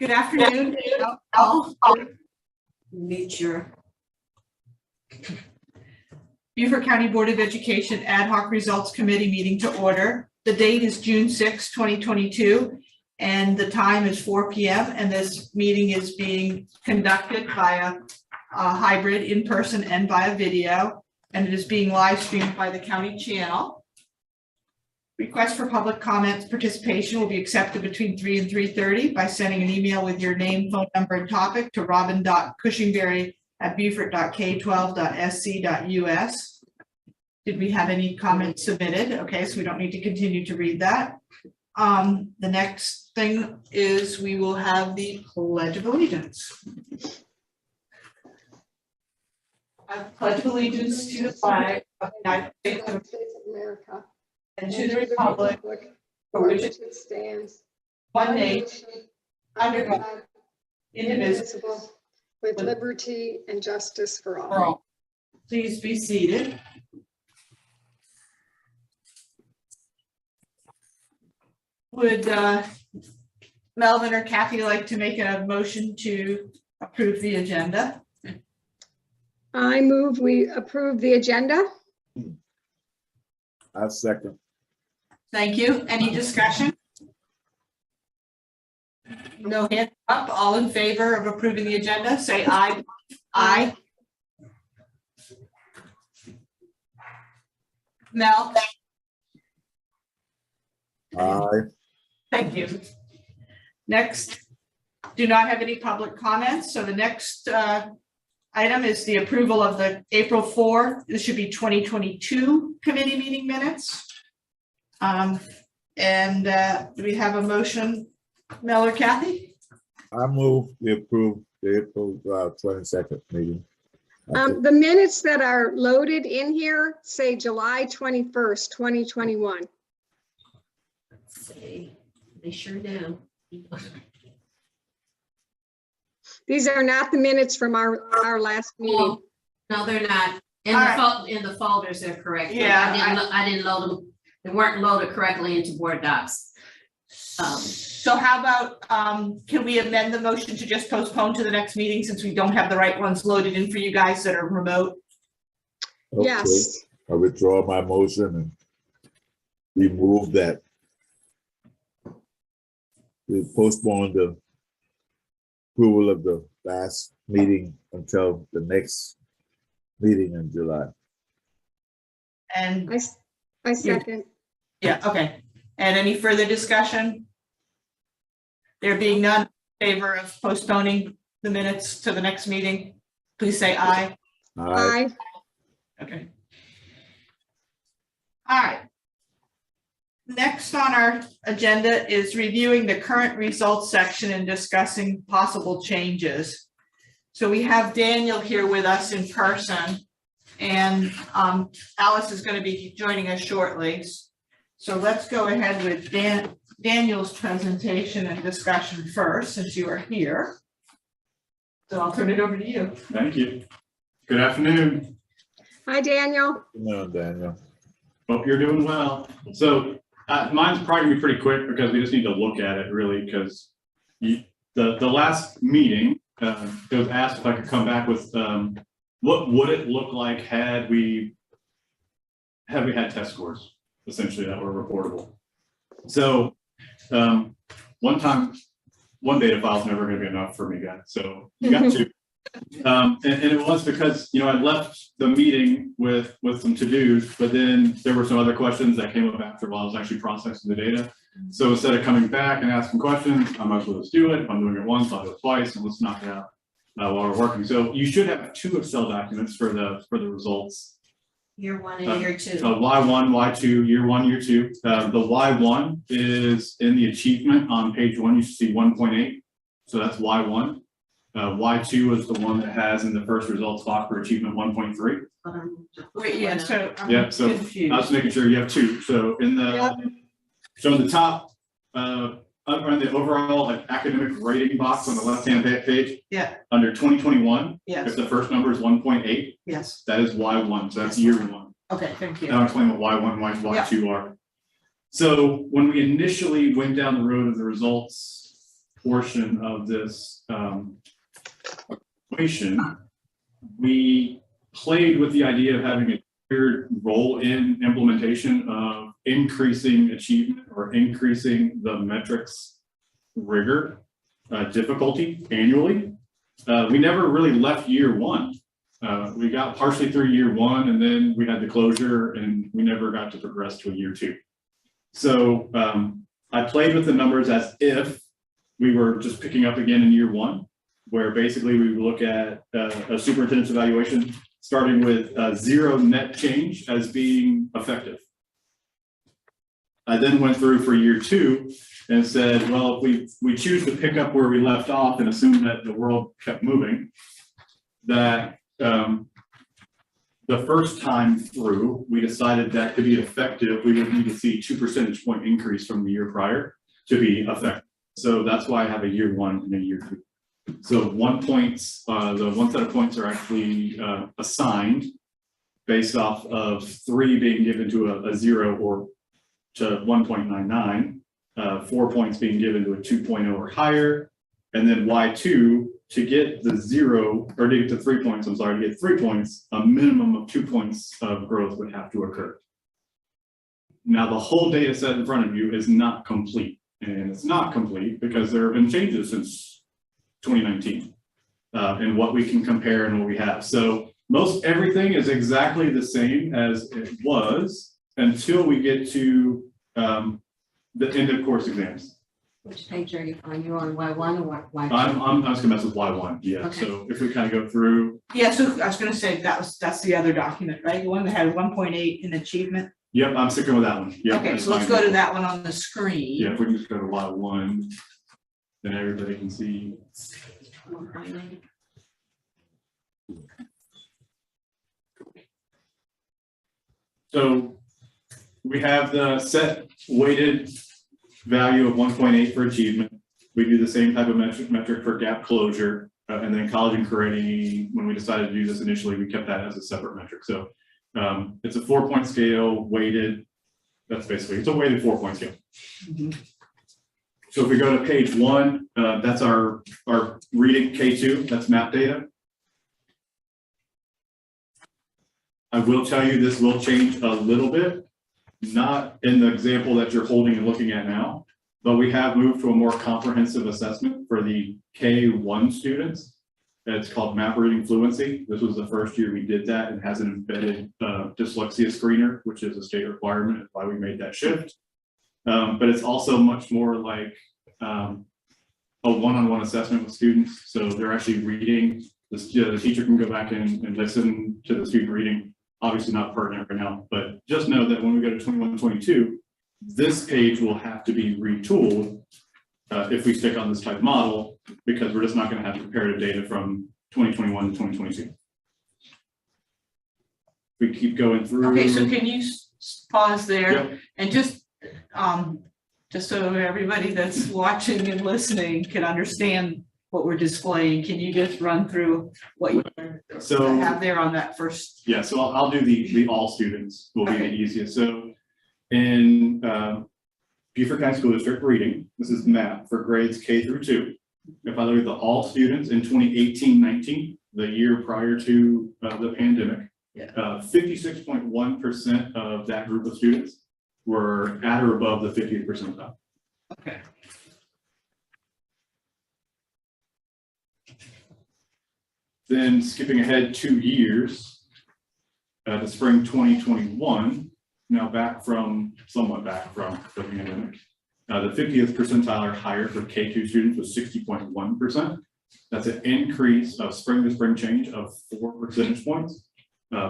Good afternoon. I'll meet your Beaufort County Board of Education Ad Hoc Results Committee meeting to order. The date is June 6, 2022, and the time is 4 p.m. And this meeting is being conducted via a hybrid in-person and via video, and it is being live streamed by the county channel. Requests for public comments participation will be accepted between 3 and 3:30 by sending an email with your name, phone number, and topic to robin.cushingberry@beaufort.k12.sc.us. Did we have any comments submitted? Okay, so we don't need to continue to read that. The next thing is we will have the Pledge of Allegiance. I pledge allegiance to the flag of the United States of America and to the republic for which it stands, one nation, under God, indivisible, with liberty and justice for all. Please be seated. Would Melvin or Kathy like to make a motion to approve the agenda? I move we approve the agenda. I second. Thank you. Any discussion? No hands up. All in favor of approving the agenda, say aye. Aye. Mel? Aye. Thank you. Next, do not have any public comments. So the next item is the approval of the April 4, this should be 2022 committee meeting minutes. Do we have a motion, Mel or Kathy? I move we approve the April 22nd meeting. The minutes that are loaded in here say July 21st, 2021. Say, they sure do. These are not the minutes from our last meeting. No, they're not. In the folders, they're correct. Yeah, I didn't load them. They weren't loaded correctly into Word docs. So how about, can we amend the motion to just postpone to the next meeting since we don't have the right ones loaded in for you guys that are remote? Okay. Yes. I withdraw my motion and remove that. We postpone the approval of the last meeting until the next meeting in July. And I second. yeah, okay. And any further discussion? There being none in favor of postponing the minutes to the next meeting, please say aye. Aye. Okay. All right. Next on our agenda is reviewing the current results section and discussing possible changes. So we have Daniel here with us in person, and Alice is going to be joining us shortly. So let's go ahead with Daniel's presentation and discussion first, since you are here. So I'll turn it over to you. Thank you. Good afternoon. Hi, Daniel. No, Daniel. Hope you're doing well. So mine's probably gonna be pretty quick because we just need to look at it really, because the last meeting, it was asked if I could come back with what would it look like had we had test scores essentially that were reportable. So one data file is never going to be enough for me, guys. So you got two. And it was because, I left the meeting with some to-dos, but then there were some other questions that came up after while I was actually processing the data. So instead of coming back and asking questions, I might as well just do it. If I'm doing it once, I'll do it twice, and let's knock it out while we're working. So you should have two Excel documents for the results. Year one and year two. Y1, Y2, year one, year two. The Y1 is in the achievement on page 1. You should see 1.8. So that's Y1. Y2 is the one that has in the first results block for achievement 1.3. Wait, yeah, so I'm So confused. I was making sure you have two. So in the top, on the overall academic rating box on the left-hand page, under 2021, if the first number is 1.8, yes, that is Y1. So that's year one. okay, thank you. I'll explain what Y1 and Y2 are. So when we initially went down the road of the results portion of this equation, we played with the idea of having a clear role in implementation of increasing achievement or increasing the metrics rigor, difficulty annually. We never really left year one. We got partially through year one, and then we had the closure, and we never got to progress to a year two. So I played with the numbers as if we were just picking up again in year one, where basically we would look at a superintendent's evaluation starting with 0 net change as being effective. I then went through for year two and said, well, if we choose to pick up where we left off and assume that the world kept moving, that the first time through, we decided that to be effective, we would need to see 2 percentage point increase from the year prior to be effective. So that's why I have a year one and a year two. So the one set of points are actually assigned based off of 3 being given to a 0 or to 1.99, 4 points being given to a 2.0 or higher, and then Y2 to get the 0 or to get to 3 points, I'm sorry, to get 3 points, a minimum of 2 points of growth would have to occur. Now the whole data set in front of you is not complete, and it's not complete because there have been changes since 2019 and what we can compare and what we have. So most everything is exactly the same as it was until we get to the end of course exams. Which page are you on? You're on Y1 or Y2? I'm just gonna mess with Y1, yeah. Okay. So if we kind of go through. Yeah, so I was gonna say that's the other document, right? The one that had 1.8 in achievement. Yep, I'm sticking with that one. Yep, Okay, that's so let's fine. go to that one on the screen. Yeah, if we can just go to Y1, then everybody can see. 1.8. So we have the set weighted value of 1.8 for achievement. We do the same type of metric for gap closure, and then college and career. When we decided to do this initially, we kept that as a separate metric. So it's a 4-point scale weighted. That's basically, it's a weighted 4-point scale. Mhm. So if we go to page 1, that's our reading K2, that's map data. I will tell you this will change a little bit, not in the example that you're holding and looking at now, but we have moved to a more comprehensive assessment for the K1 students. It's called Map Reading Fluency. This was the first year we did that and has an embedded dyslexia screener, which is a state requirement, why we made that shift. But it's also much more like a one-on-one assessment with students. So they're actually reading, the teacher can go back and listen to the student reading. Obviously not pertinent right now, but just know that when we go to 21-22, this page will have to be retooled if we stick on this type of model, because we're just not going to have comparative data from 2021 to 2022. We keep going through. Okay, so can you pause there? Yep. And just so everybody that's watching and listening can understand what we're displaying, can you just run through what you have there on that first? Yeah, so I'll do the all students will be the Okay. easiest. So in Beaufort County School District reading, this is MAP for grades K through 2. If I look at the all students in 2018-19, the year prior to the pandemic, 56.1% of that group of students were at or above the 50th percentile. Okay. Then skipping ahead 2 years, the spring 2021, now somewhat back from the pandemic. The 50th percentile or higher for K2 students was 60.1%. That's an increase of spring to spring change of 4 percentage points.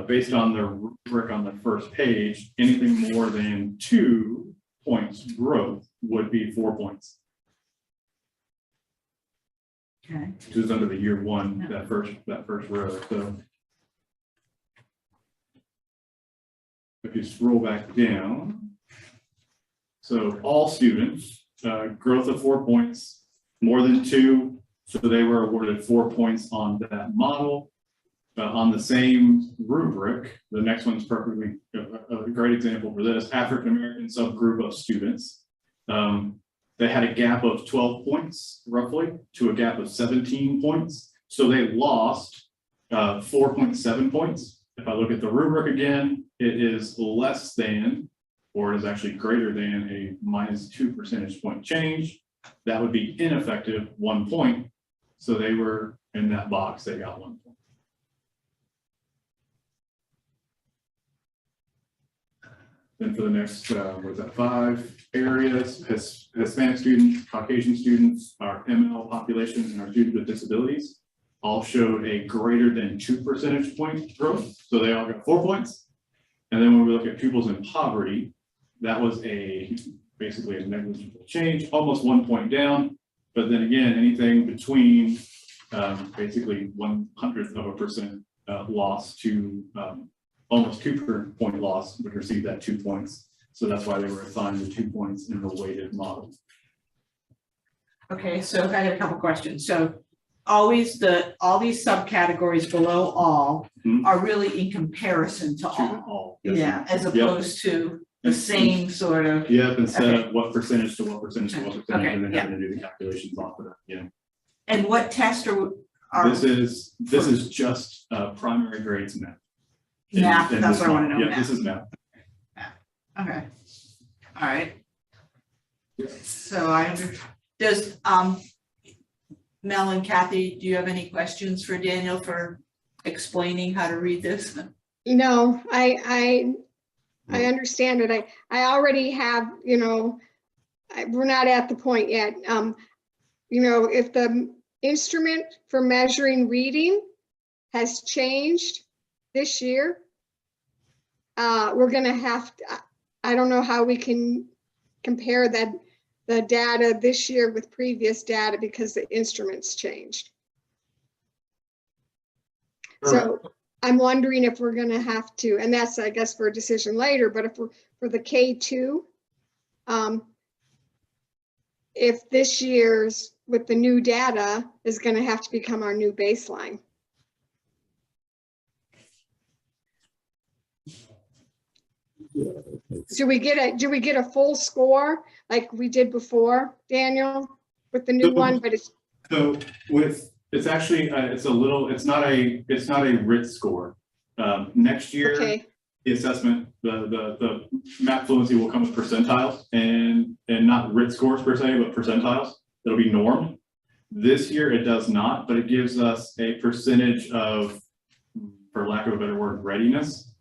Based on the rubric on the first page, anything more than 2 points growth would be 4 points. Okay. Which is under the year one, that first row. So if you scroll back down, so all students, growth of 4 points, more than 2, so they were awarded 4 points on that model. On the same rubric, the next one's perfectly a great example for this, African American subgroup of students. they had a gap of 12 points roughly to a gap of 17 points. So they lost 4.7 points. If I look at the rubric again, it is less than, or it is actually greater than a -2 percentage point change. That would be ineffective 1 point. So they were in that box, they got 1 point. Then for the next, what is that, 5 areas, Hispanic students, Caucasian students, our ML population, and our students with disabilities all showed a greater than 2 percentage point growth. So they all got 4 points. And then when we look at pupils in poverty, that was basically a negligible change, almost 1 point down. But then again, anything between basically 1/100% loss to almost 2 point loss would receive that 2 points. So that's why they were assigned the 2 points in the weighted model. Okay, so I had a couple questions. So all these subcategories below all Mhm. are really in comparison to To all. all. Yeah, as opposed to the same sort of, Yep, instead Okay. of what percentage to what percentage to what percentage, Okay, and then yeah. having to do the calculations off of that, yeah. and what test are This is just primary grades math. math? In That's this what I want to model. know. Yeah, this Math. is math. Okay. All right. So does, Mel and Kathy, do you have any questions for Daniel for explaining how to read this? No, I understand it. I already have, we're not at the point yet. If the instrument for measuring reading has changed this year, we're gonna have to, I don't know how we can compare the data this year with previous data because the instruments changed. So I'm wondering if we're gonna have to, and that's, I guess, for a decision later, but if we're for the K2, if this year's with the new data is gonna have to become our new baseline. Yeah, that makes- Do we get a full score like we did before, Daniel, with the new one? But it's So it's actually, it's not a RIT score. Next year, okay. the assessment, the math fluency will come with percentiles and not RIT scores per se, but percentiles. It'll be normed. This year it does not, but it gives us a percentage of, for lack of a better word, readiness.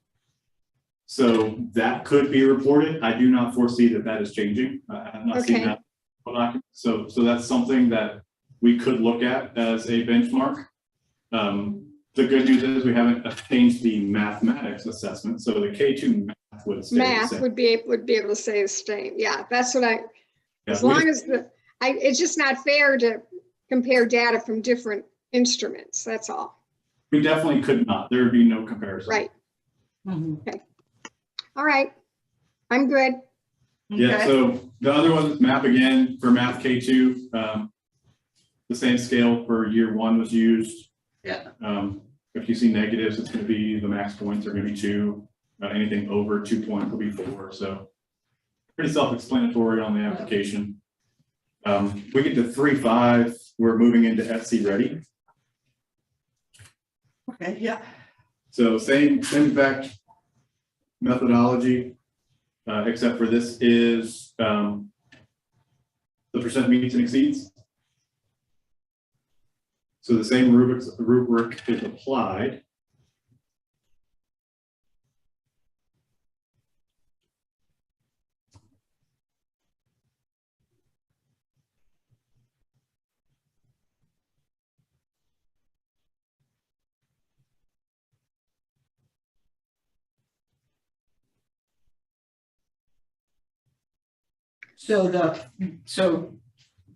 So that could be reported. I do not foresee that is changing. I have not seen Okay. that. So that's something that we could look at as a benchmark. The good news is we haven't changed the mathematics assessment, so the K2 math would stay the Math same. would be able to say the same. Yeah, that's what Yeah, as we long just- as it's just not fair to compare data from different instruments. That's all. We definitely could not. There would be no comparison. Right. Mhm. All right. I'm good. Yeah, Okay. so the other one is math again for math K2. The same scale for year 1 was used. Yeah. If you see negatives, it's going to be the max points are going to be 2. Anything over 2 points will be 4. So pretty self-explanatory on the application. We get to 3.5. We're moving into FC ready. Okay, yeah. So same exact methodology, except for this is the percent meets and exceeds. So the same rubric is applied. So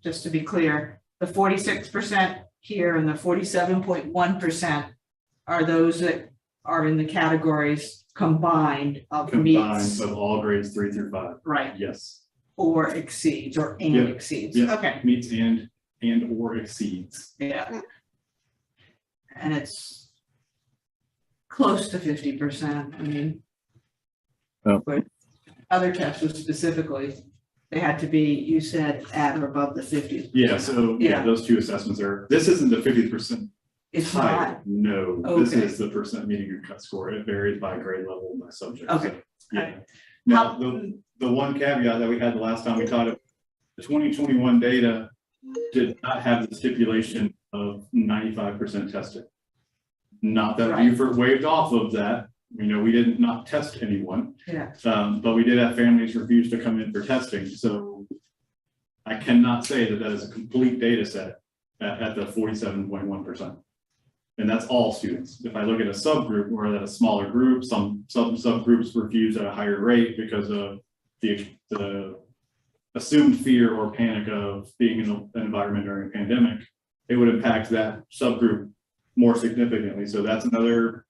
just to be clear, the 46% here and the 47.1% are those that are in the categories combined of Combined meets, of all grades 3 through 5. right, Yes. or exceeds, or and Yeah, exceeds. yeah. Okay, Meets and or exceeds. yeah. And it's close to 50%, I mean. Oh. But other tests was specifically They had to be, you said, at or above the 50th. Yeah, so, yeah, Yeah. those two assessments are, this isn't the 50% It's type. not. No, this Okay. is the percent meeting your cut score. It varies by grade level, by subject. Okay. So, yeah. Alright. Now, the one caveat that we had the last time we taught it, the 2021 data did not have the stipulation of 95% tested. Not that Right. Beaufort waived off of that. You know, we didn't not test anyone. Yeah. But we did have families refuse to come in for testing, so I cannot say that that is a complete data set at the 47.1%. And that's all students. If I look at a subgroup or at a smaller group, some subgroups refuse at a higher rate because of the assumed fear or panic of being in an environment during a pandemic, it would impact that subgroup more significantly. So that's another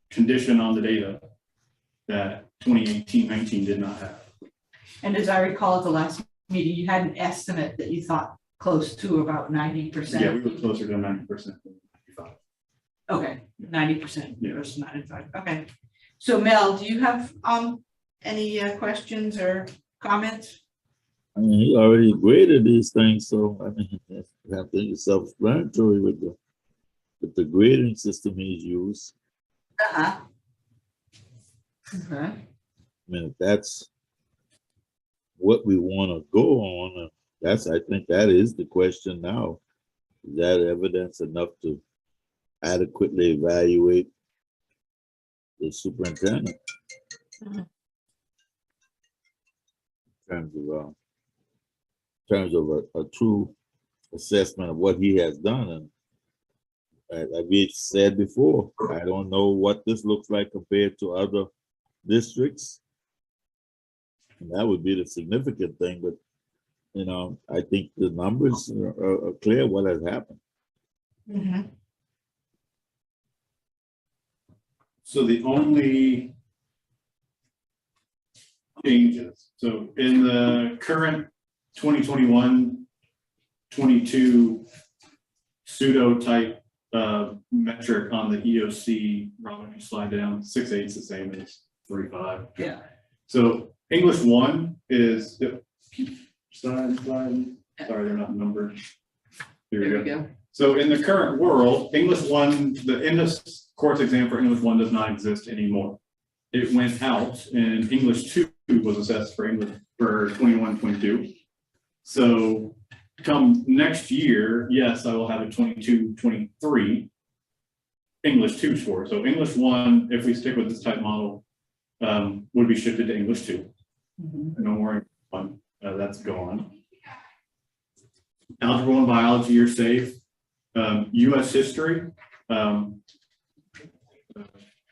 condition on the data that 2018-19 did not have. And as I recall at the last meeting, you had an estimate that you thought close to about 90%. Yeah, we were closer to 90% than 95. Okay, 90% Yeah. versus 95. Okay. So Mel, do you have any questions or comments? I mean, he already graded these things, so I mean, you have to be self-explanatory with the grading system he's used. Uh-huh. Okay. I mean, if that's what we want to go on, I think that is the question now. Is that evidence enough to adequately evaluate the superintendent? Mhm. In terms of a true assessment of what he has done. And as we said before, I don't know what this looks like compared to other districts. And that would be the significant thing, but you know, I think the numbers are clear what has happened. Mhm. So the only changes, so in the current 2021-22 pseudo type metric on the EOC, Robin, you slide down, 6.8 is the same as 3.5. Yeah. So English 1 is, sorry, they're not numbered. Here There we we go. go. So in the current world, English 1, the end of course exam for English 1 does not exist anymore. It went out and English 2 was assessed for English for 21-22. So come next year, yes, I will have a 22-23 English 2 score. So English 1, if we stick with this type model, would be shifted to English 2. Mhm. No more English 1, that's gone. Algebra and biology are safe. US history,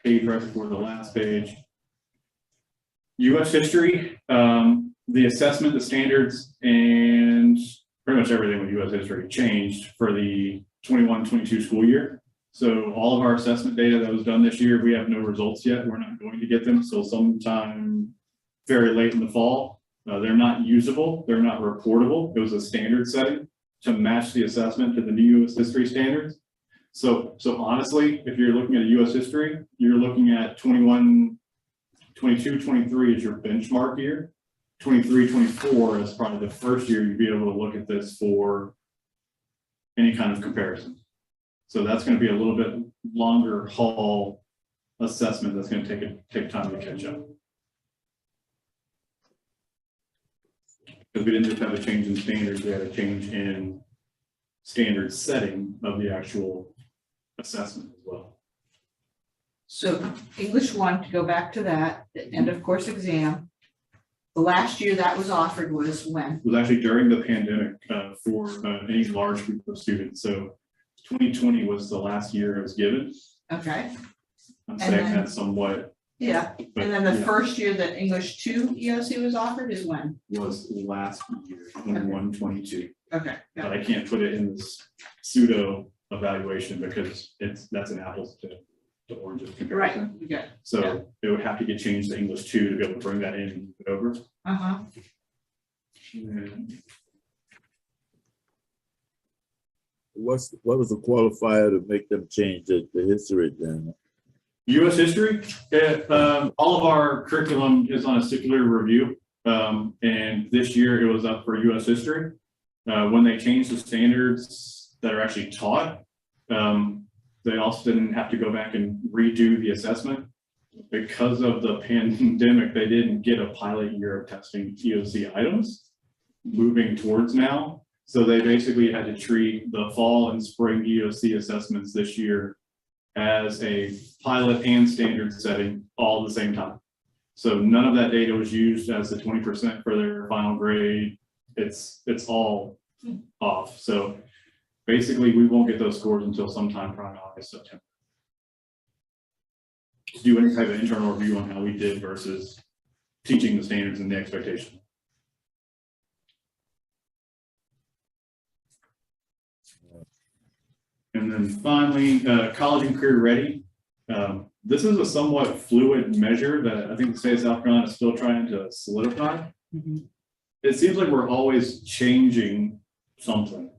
page right before the last page. US history, the assessment, the standards, and pretty much everything with US history changed for the 21-22 school year. So all of our assessment data that was done this year, we have no results yet. We're not going to get them. So sometime very late in the fall, they're not usable. They're not reportable. It was a standard setting to match the assessment to the new US history standards. So honestly, if you're looking at a US history, you're looking at 21, 22, 23 is your benchmark year. 23, 24 is probably the first year you'd be able to look at this for any kind of comparison. So that's going to be a little bit longer haul assessment that's going to take time to catch up. Because we didn't just have a change in standards, we had a change in standard setting of the actual assessment as well. So English 1, to go back to that, the end of course exam. The last year that was offered was when? It was actually during the pandemic for any large group of students. So 2020 was the last year it was given. Okay. I'm And saying then- that somewhat. Yeah. but And then the yeah, first year that English 2 EOC was offered is when? was last year, 21, 22. Okay. But I can't put it in this pseudo evaluation because that's an apples to oranges comparison. Right. We got. So it would have to get changed to English 2 to be able to bring that in and move it over. Uh-huh. And What was the qualifier to make them change the history then? US history, all of our curriculum is on a circular review. and this year it was up for US history. When they changed the standards that are actually taught, they also didn't have to go back and redo the assessment. Because of the pandemic, they didn't get a pilot year of testing EOC items moving towards now. So they basically had to treat the fall and spring EOC assessments this year as a pilot and standard setting all at the same time. So none of that data was used as the 20% for their final grade. It's all off. So basically we won't get those scores until sometime probably August, September. To do any type of internal review on how we did versus teaching the standards and the expectation. And then finally, college and career ready. This is a somewhat fluid measure that I think the state of South Carolina is still trying to solidify. It seems like we're always changing something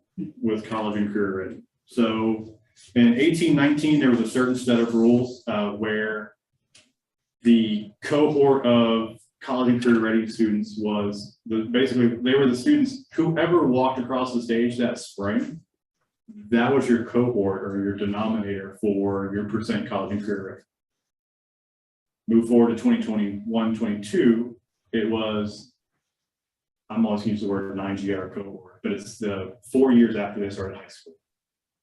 with college and career ready. So in 1819, there was a certain set of rules where the cohort of college and career ready students was basically they were the students whoever walked across the stage that spring. That was your cohort or your denominator for your percent college and career ready. Move forward to 2021-22, it was, I'm always using the word 9GR cohort, but it's the 4 years after they started high school.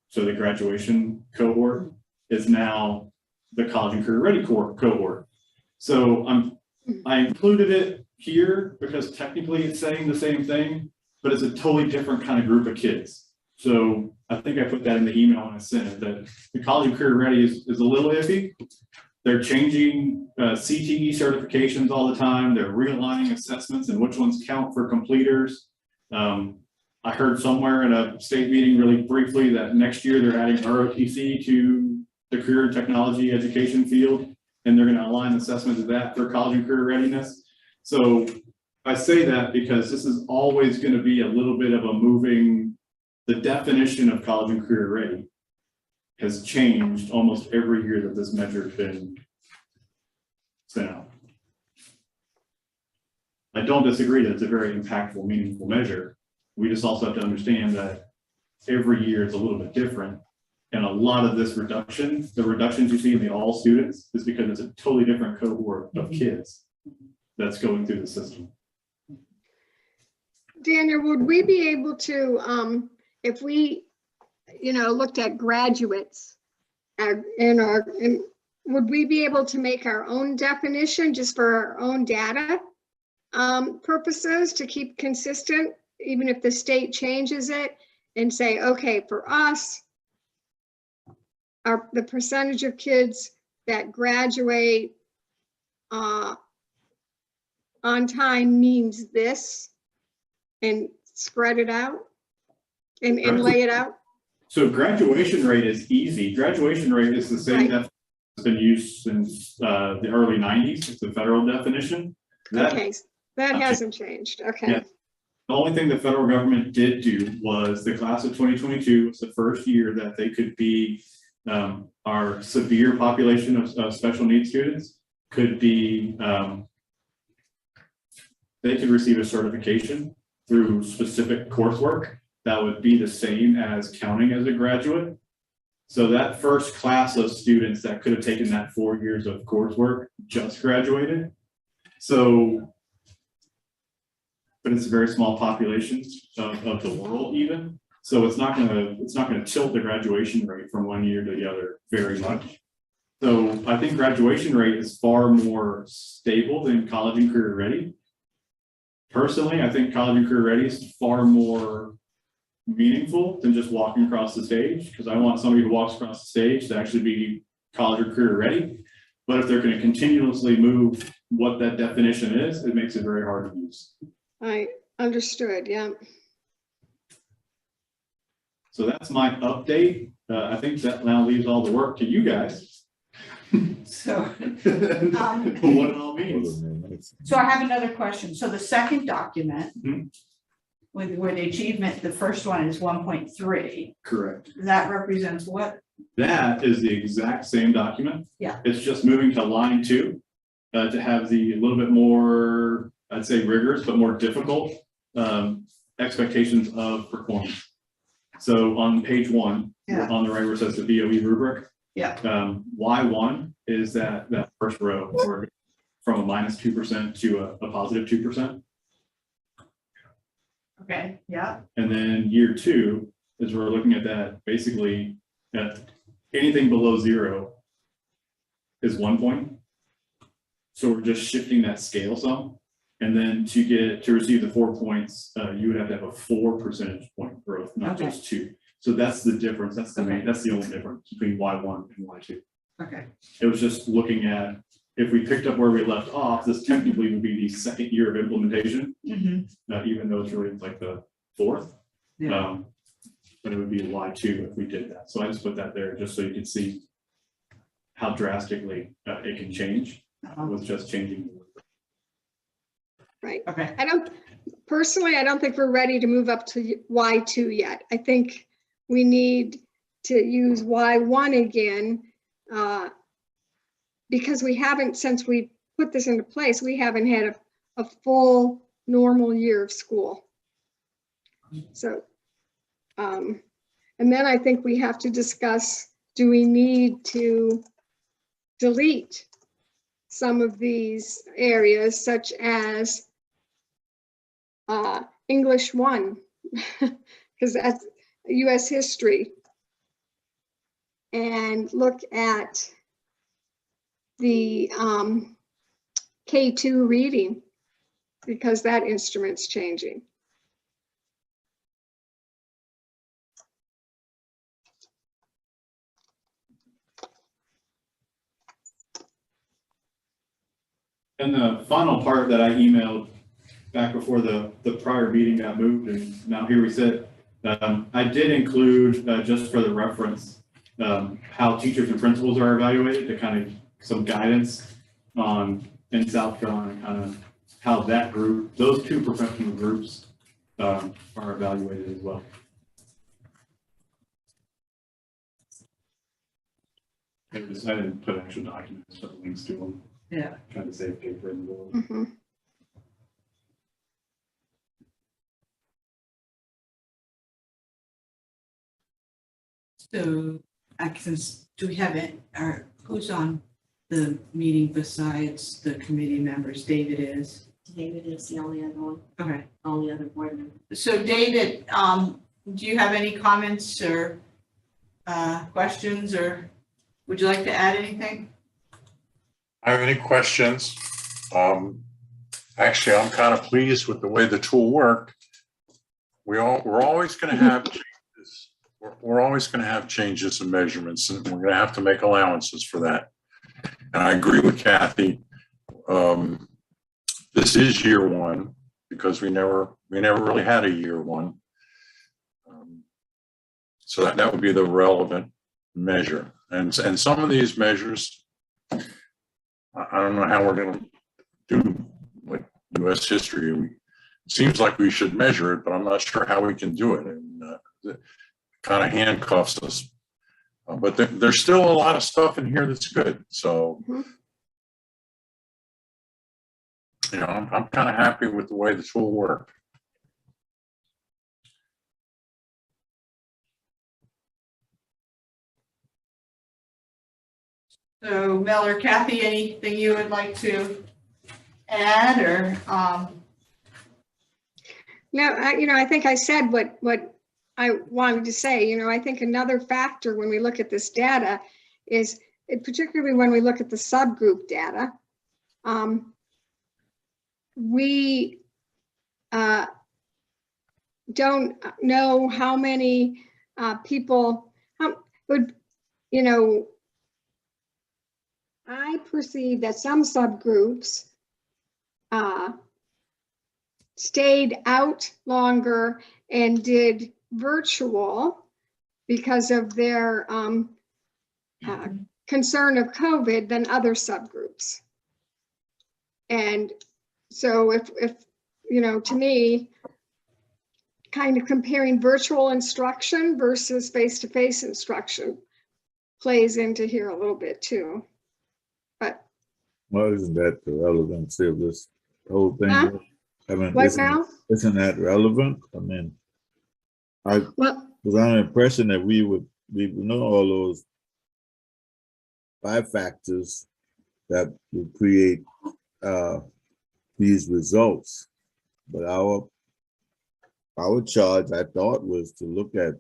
So the graduation cohort is now the college and career ready cohort. So I included it here because technically it's saying the same thing, but it's a totally different kind of group of kids. So I think I put that in the email when I sent it, that the college and career ready is a little iffy. They're changing CTE certifications all the time. They're realigning assessments and which ones count for completers. I heard somewhere in a state meeting really briefly that next year they're adding ROTC to the career and technology education field, and they're going to align assessment to that for college and career readiness. So I say that because this is always going to be a little bit of a moving. The definition of college and career ready has changed almost every year that this measure has been sent out. I don't disagree that it's a very impactful, meaningful measure. We just also have to understand that every year it's a little bit different. And a lot of this reduction, the reductions you see in the all students is because it's a totally different cohort of kids that's going through the system. Daniel, would we be able to, if we, looked at graduates would we be able to make our own definition just for our own data purposes to keep consistent, even if the state changes it, and say, okay, for us, the percentage of kids that graduate on time means this, and spread it out and lay it out? So graduation rate is easy. Graduation rate is the same that has been used since the early 90s. It's a federal definition. Okay, that hasn't changed. Okay. Yeah. The only thing the federal government did do was the class of 2022 was the first year that they could be our severe population of special needs students could be, they could receive a certification through specific coursework that would be the same as counting as a graduate. So that first class of students that could have taken that 4 years of coursework just graduated. So, but it's a very small population of the world even. So it's not gonna tilt the graduation rate from one year to the other very much. So I think graduation rate is far more stable than college and career ready. Personally, I think college and career ready is far more meaningful than just walking across the stage, because I want somebody who walks across the stage to actually be college or career ready. But if they're going to continuously move what that definition is, it makes it very hard to use. I understood, yeah. So that's my update. I think that now leaves all the work to you guys. So, What it all means. so I have another question. So the second document Mhm. where the achievement, the first one is 1.3. Correct. That represents what? That is the exact same document. Yeah. It's just moving to line 2 to have the little bit more I'd say rigorous, but more difficult expectations of performance. So on page 1, Yeah. on the right where it says the BOE rubric, Yeah. Y1 is that first row where from a -2% to a positive 2%. Okay, yeah, And then year 2 is we're looking at that basically at anything below 0 is 1 point. So we're just shifting that scale some. And then to receive the 4 points, you would have to have a 4 percentage point growth, not Okay. just 2. So that's the difference. That's the main, that's the only difference between Y1 and Y2. okay, It was just looking at, if we picked up where we left off, this technically would be the second year of implementation, even though it's really like the 4th. yeah, But it would be Y2 if we did that. So I just put that there just so you can see how drastically it can change with just changing. Right. okay, I don't think we're ready to move up to Y2 yet. I think we need to use Y1 again, because we haven't, since we put this into place, we haven't had a full normal year of school. So, and then I think we have to discuss, do we need to delete some of these areas such as English 1, because that's US history, and look at the K2 reading, because that instrument's changing. And the final part that I emailed back before the prior meeting got moved, and now here we sit. I did include, just for the reference, how teachers and principals are evaluated, to kind of some guidance on in South Carolina, kind of how that group, those 2 professional groups are evaluated as well. I didn't put actual documents, but links to them. yeah. Trying to save paper in the world. Mhm. So, since, do we have it, or who's on the meeting besides the committee members? David is? David is the only other one, Okay. only other board member. So David, do you have any comments or questions, or would you like to add anything? I have any questions? Actually, I'm kind of pleased with the way the tool worked. We're always going to have changes. We're always going to have changes in measurements, and we're going to have to make allowances for that. And I agree with Kathy. This is year 1 because we never really had a year 1. So that would be the relevant measure. And some of these measures, I don't know how we're going to do like US history. It seems like we should measure it, but I'm not sure how we can do it. And it kind of handcuffs us. But there's still a lot of stuff in here that's good. So, you know, I'm kind of happy with the way the tool worked. So Mel or Kathy, anything you would like to add, or? No, I think I said what I wanted to say. I think another factor when we look at this data is, particularly when we look at the subgroup data, we don't know how many people would, I perceive that some subgroups stayed out longer and did virtual because of their concern of COVID than other subgroups. And so if to me, kind of comparing virtual instruction versus face-to-face instruction plays into here a little bit too. But Well, isn't that the relevancy of this The whole thing. Huh? I mean, What now? isn't that relevant? I mean, I Well, was under the impression that we would know all those 5 factors that would create these results. But our charge, I thought, was to look at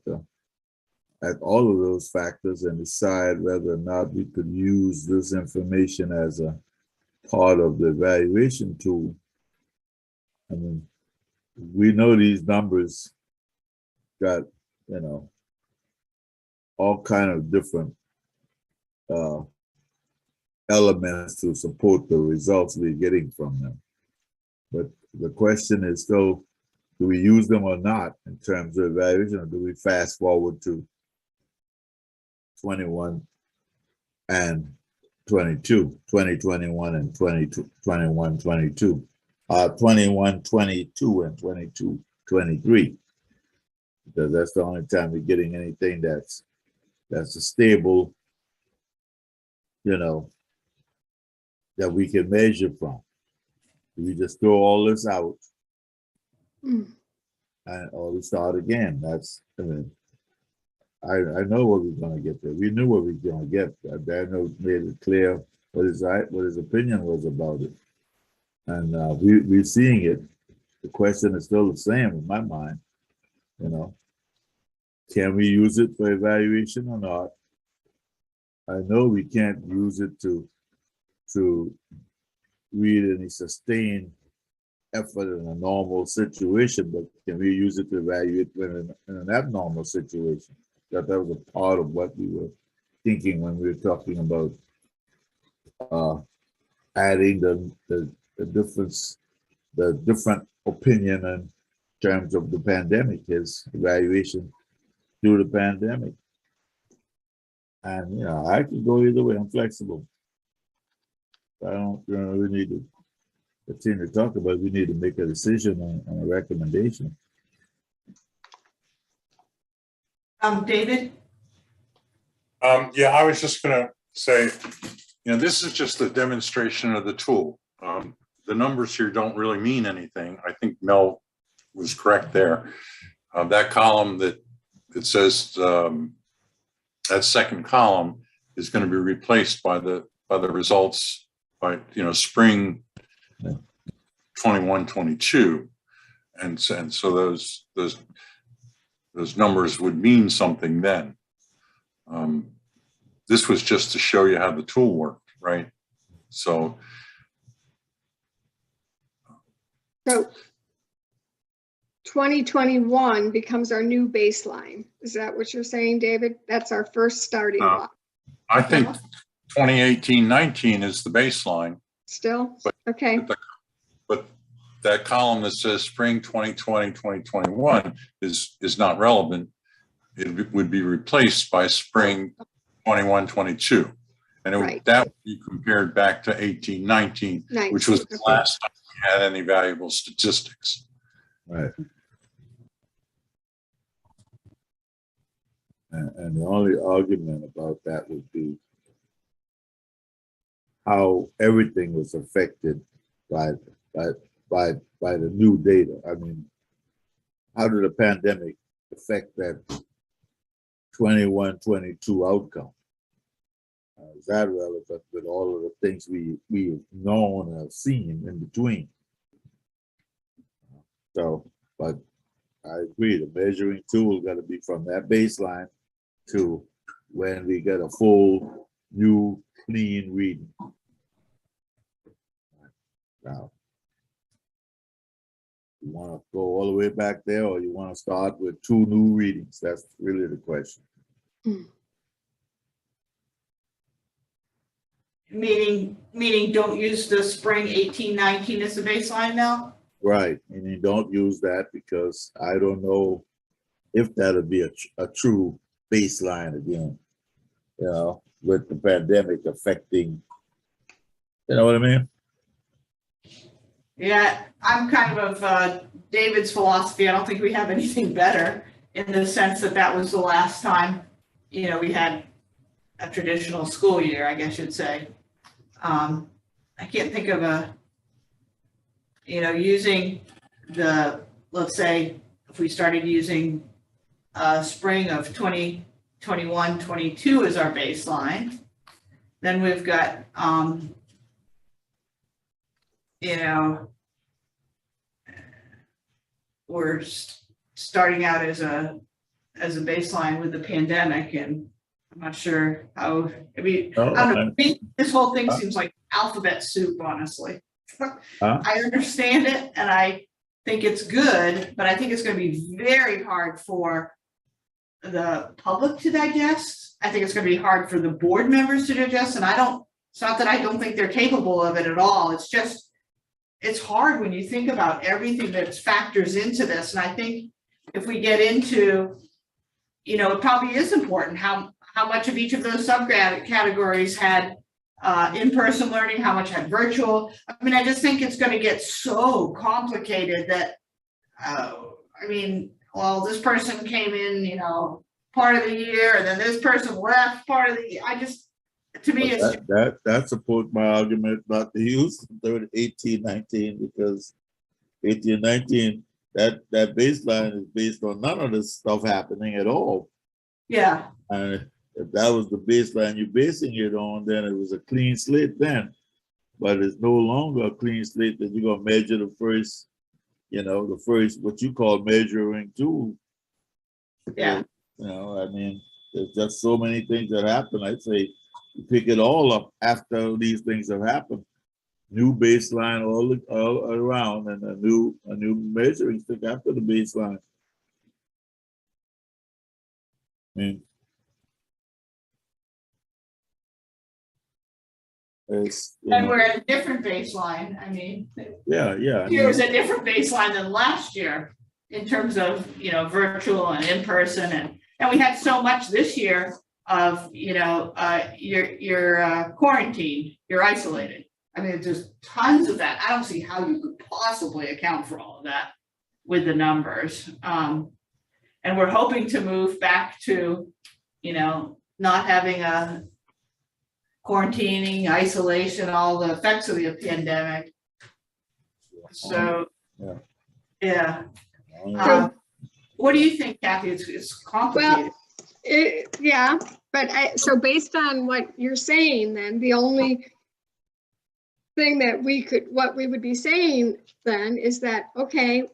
all of those factors and decide whether or not we could use this information as a part of the evaluation tool. I mean, we know these numbers got, all kind of different elements to support the results we're getting from them. But the question is still, do we use them or not in terms of evaluation, or do we fast forward to 21 and 22, 2021 and 22, 21, 22, 21, 22 and 22, 23, because that's the only time we're getting anything that's a stable, that we can measure from. We just throw all this out or we start again. I know what we're going to get there. We knew what we were going to get. Daniel made it clear what his opinion was about it. And we're seeing it. The question is still the same in my mind. Can we use it for evaluation or not? I know we can't use it to read any sustained effort in a normal situation, but can we use it to evaluate in an abnormal situation? That was a part of what we were thinking when we were talking about adding the different opinion in terms of the pandemic, his evaluation through the pandemic. And I could go either way. I'm flexible. I don't we need to continue to talk about it. We need to make a decision on a recommendation. David? Yeah, I was just gonna say, this is just a demonstration of the tool. The numbers here don't really mean anything. I think Mel was correct there. That column that it says, that second column is going to be replaced by the results by spring 21, 22, and so those numbers would mean something then. This was just to show you how the tool worked, right? So 2021 becomes our new baseline. Is that what you're saying, David? That's our first starting block. I think 2018-19 is the baseline. Still? Okay. But that column that says spring 2020, 2021 is not relevant. It would be replaced by spring 21, 22. And that would be compared back to 18-19, which was the last time we had any valuable statistics. Right. And the only argument about that would be how everything was affected by the new data. I mean, how did the pandemic affect that 21, 22 outcome? Is that relevant with all of the things we've known and have seen in between? So, but I agree, the measuring tool got to be from that baseline to when we get a full, new, clean reading. Now, you want to go all the way back there, or you want to start with 2 new readings? That's really the question. Meaning don't use the spring 18-19 as the baseline now? Right, and you don't use that because I don't know if that'll be a true baseline again, with the pandemic affecting, you know what I mean? Yeah, I'm kind of David's philosophy. I don't think we have anything better in the sense that was the last time, we had a traditional school year, I guess you'd say. I can't think of using let's say, if we started using spring of 2021, 22 as our baseline, then we've got, we're starting out as a baseline with the pandemic, and I'm not sure how, I don't know, this whole thing seems like alphabet soup, honestly. I understand it and I think it's good, but I think it's going to be very hard for the public to digest. I think it's going to be hard for the board members to digest, and it's not that I don't think they're capable of it at all. It's just, it's hard when you think about everything that factors into this. And I think if we get into, it probably is important how much of each of those categories had in-person learning, how much had virtual. I mean, I just think it's going to get so complicated that, this person came in, part of the year, and then this person left part of the year. To me, it's that supports my argument not to use 18, 19, because 18, 19, that baseline is based on none of this stuff happening at all. Yeah. And if that was the baseline you're basing it on, then it was a clean slate then. But it's no longer a clean slate that you're gonna measure the first, what you call measuring tool. Yeah. There's just so many things that happen. I'd say you pick it all up after these things have happened. New baseline all around, and a new measuring stick after the baseline. And we're at a different baseline. Yeah. Here's a different baseline than last year in terms of virtual and in person, and we had so much this year of you're quarantined, you're isolated. There's tons of that. I don't see how you could possibly account for all of that with the numbers. And we're hoping to move back to, not having a quarantining, isolation, all the effects of the pandemic. So, yeah. What do you think, Kathy? It's complicated. Yeah, but so based on what you're saying, then the only thing that what we would be saying then is that, okay,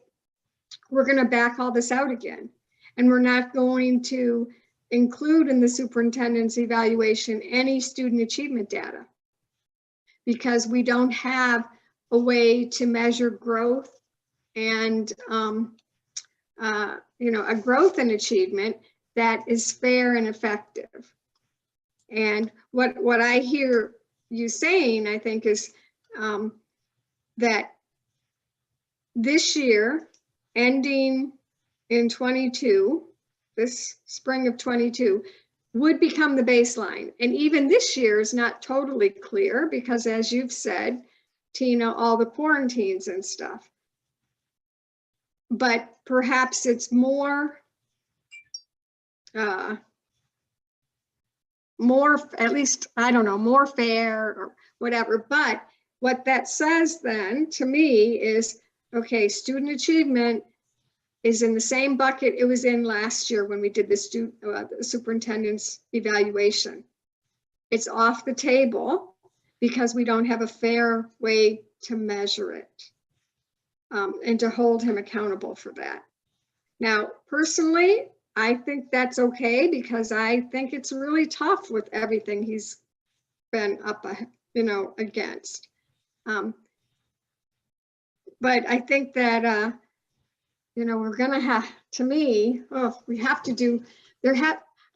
we're going to back all this out again, and we're not going to include in the superintendent's evaluation any student achievement data, because we don't have a way to measure growth and a growth in achievement that is fair and effective. And what I hear you saying, I think, is that this year, ending in 22, this spring of 22, would become the baseline. And even this year is not totally clear because, as you've said, Tina, all the quarantines and stuff. But perhaps it's more, at least, I don't know, more fair or whatever. But what that says then to me is, okay, student achievement is in the same bucket it was in last year when we did the superintendent's evaluation. It's off the table because we don't have a fair way to measure it and to hold him accountable for that. Now, personally, I think that's okay because I think it's really tough with everything he's been up, against. But I think that, we're gonna have, to me, we have to do,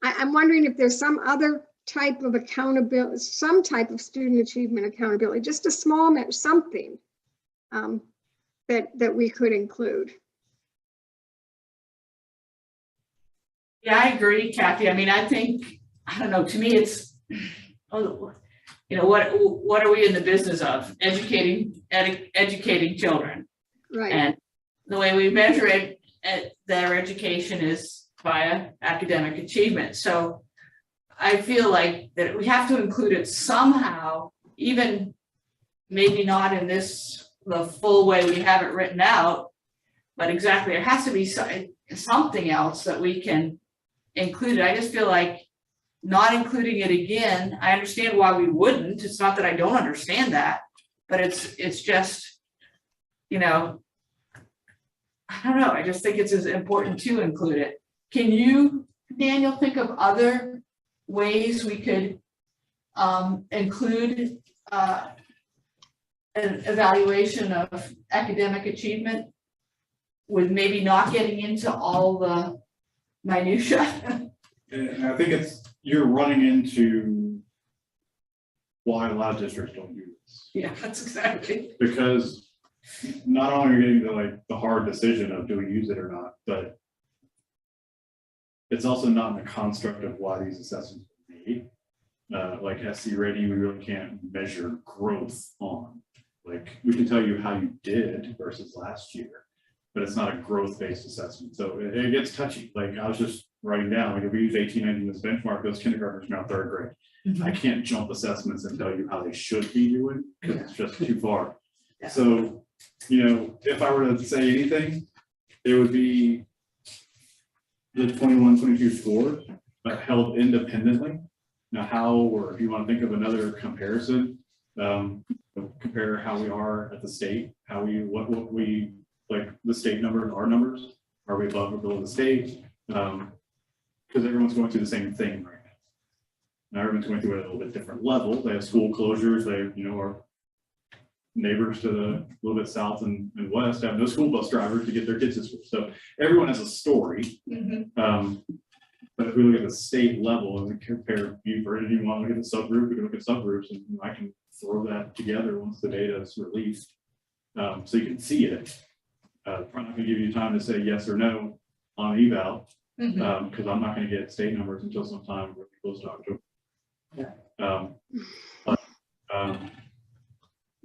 I'm wondering if there's some other type of accountability, some type of student achievement accountability, just a small something that we could include. Yeah, I agree, Kathy. I think, I don't know, to me it's, what are we in the business of? Educating children. Right. And the way we measure it, their education is via academic achievement. So I feel like that we have to include it somehow, even maybe not in this the full way we have it written out. But exactly, there has to be something else that we can include. I just feel like not including it again, I understand why we wouldn't. It's not that I don't understand that, but it's just, you know, I don't know. I just think it's as important to include it. Can you, Daniel, think of other ways we could include an evaluation of academic achievement with maybe not getting into all the minutia? And I think you're running into why a lot of districts don't do this. Yeah, that's exactly. Because not only are you getting the hard decision of do we use it or not, but it's also not in the construct of why these assessments were made. Like SC rating, we really can't measure growth on. Like we can tell you how you did versus last year, but it's not a growth-based assessment. So it gets touchy. Like I was just writing down, like if we use 1819 as benchmark, those kindergartners are now third grade. I can't jump assessments and tell you how they should be doing because it's just too far. Yeah. So, you know, if I were to say anything, it would be the 21-22 score, but held independently. Now, how, or if you want to think of another comparison, compare how we are at the state, how we, what we, like the state numbers, our numbers, are we above or below the state? Because everyone's going through the same thing right now. Now everyone's going through it at a little bit different level. They have school closures. They, you know, our neighbors to the little bit south and west have no school bus drivers to get their kids to school. So everyone has a story. But if we look at the state level and we compare Beaufort, and you want to look at the subgroup, we can look at subgroups, and I can throw that together once the data is released, so you can see it. I'm not going to give you time to say yes or no on eval, because I'm not going to get state numbers until sometime really close to October.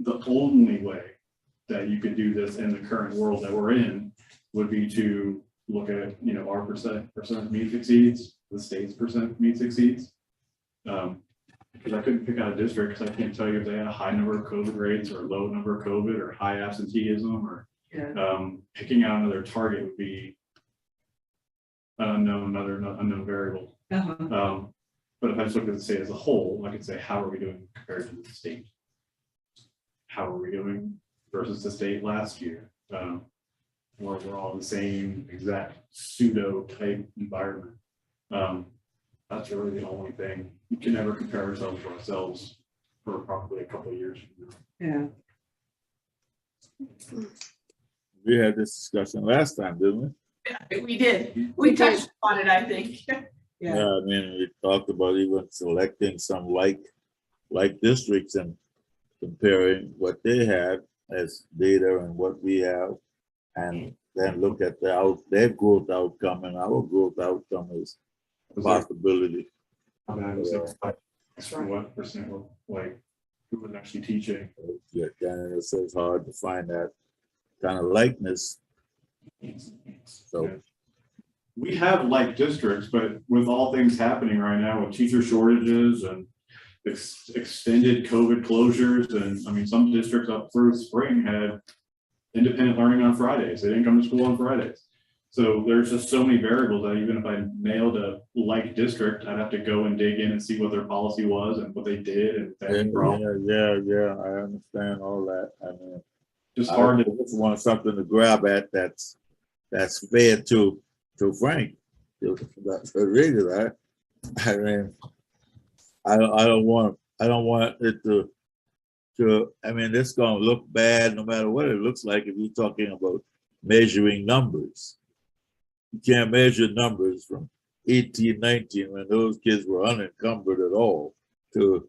The only way that you could do this in the current world that we're in would be to look at, you know, our percent meets exceeds, the state's percent meets exceeds. Because I couldn't pick out a district because I can't tell you if they had a high number of COVID rates or a low number of COVID or high absenteeism or picking out another target would be another unknown variable. But if I just look at the state as a whole, I could say, how are we doing compared to the state? How are we doing versus the state last year? Where we're all in the same exact pseudo type environment. That's really the only thing. We can never compare ourselves to ourselves for probably a couple of years from now. Yeah. We had this discussion last time, didn't we? We did. We touched on it, I think. Yeah, I mean, we talked about even selecting some like districts and comparing what they had as data and what we have, and then look at their growth outcome, and our growth outcome is a possibility. What percent were like who was actually teaching? Yeah, and it's hard to find that kind of likeness. So We have like districts, but with all things happening right now with teacher shortages and extended COVID closures, and I mean, some districts up through spring had independent learning on Fridays. They didn't come to school on Fridays. So there's just so many variables that even if I nailed a like district, I'd have to go and dig in and see what their policy was and what they did. And yeah, I understand all that. I mean, just hard to just want something to grab at that's fair to Frank. That's really right. I mean, I don't want it to I mean, it's gonna look bad no matter what it looks like if you're talking about measuring numbers. You can't measure numbers from 1819 when those kids were unencumbered at all to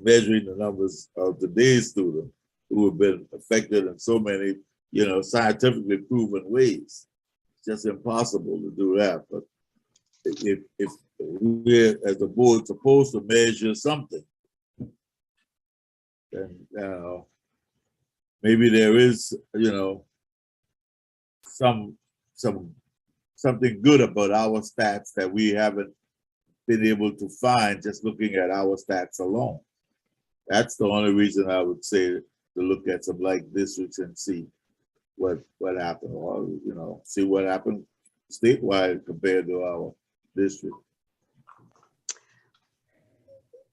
measuring the numbers of today's students who have been affected in so many, you know, scientifically proven ways. It's just impossible to do that. But if we're as a board supposed to measure something, then maybe there is, you know, something good about our stats that we haven't been able to find just looking at our stats alone. That's the only reason I would say to look at some like districts and see what happened, or, you know, see what happened statewide compared to our district.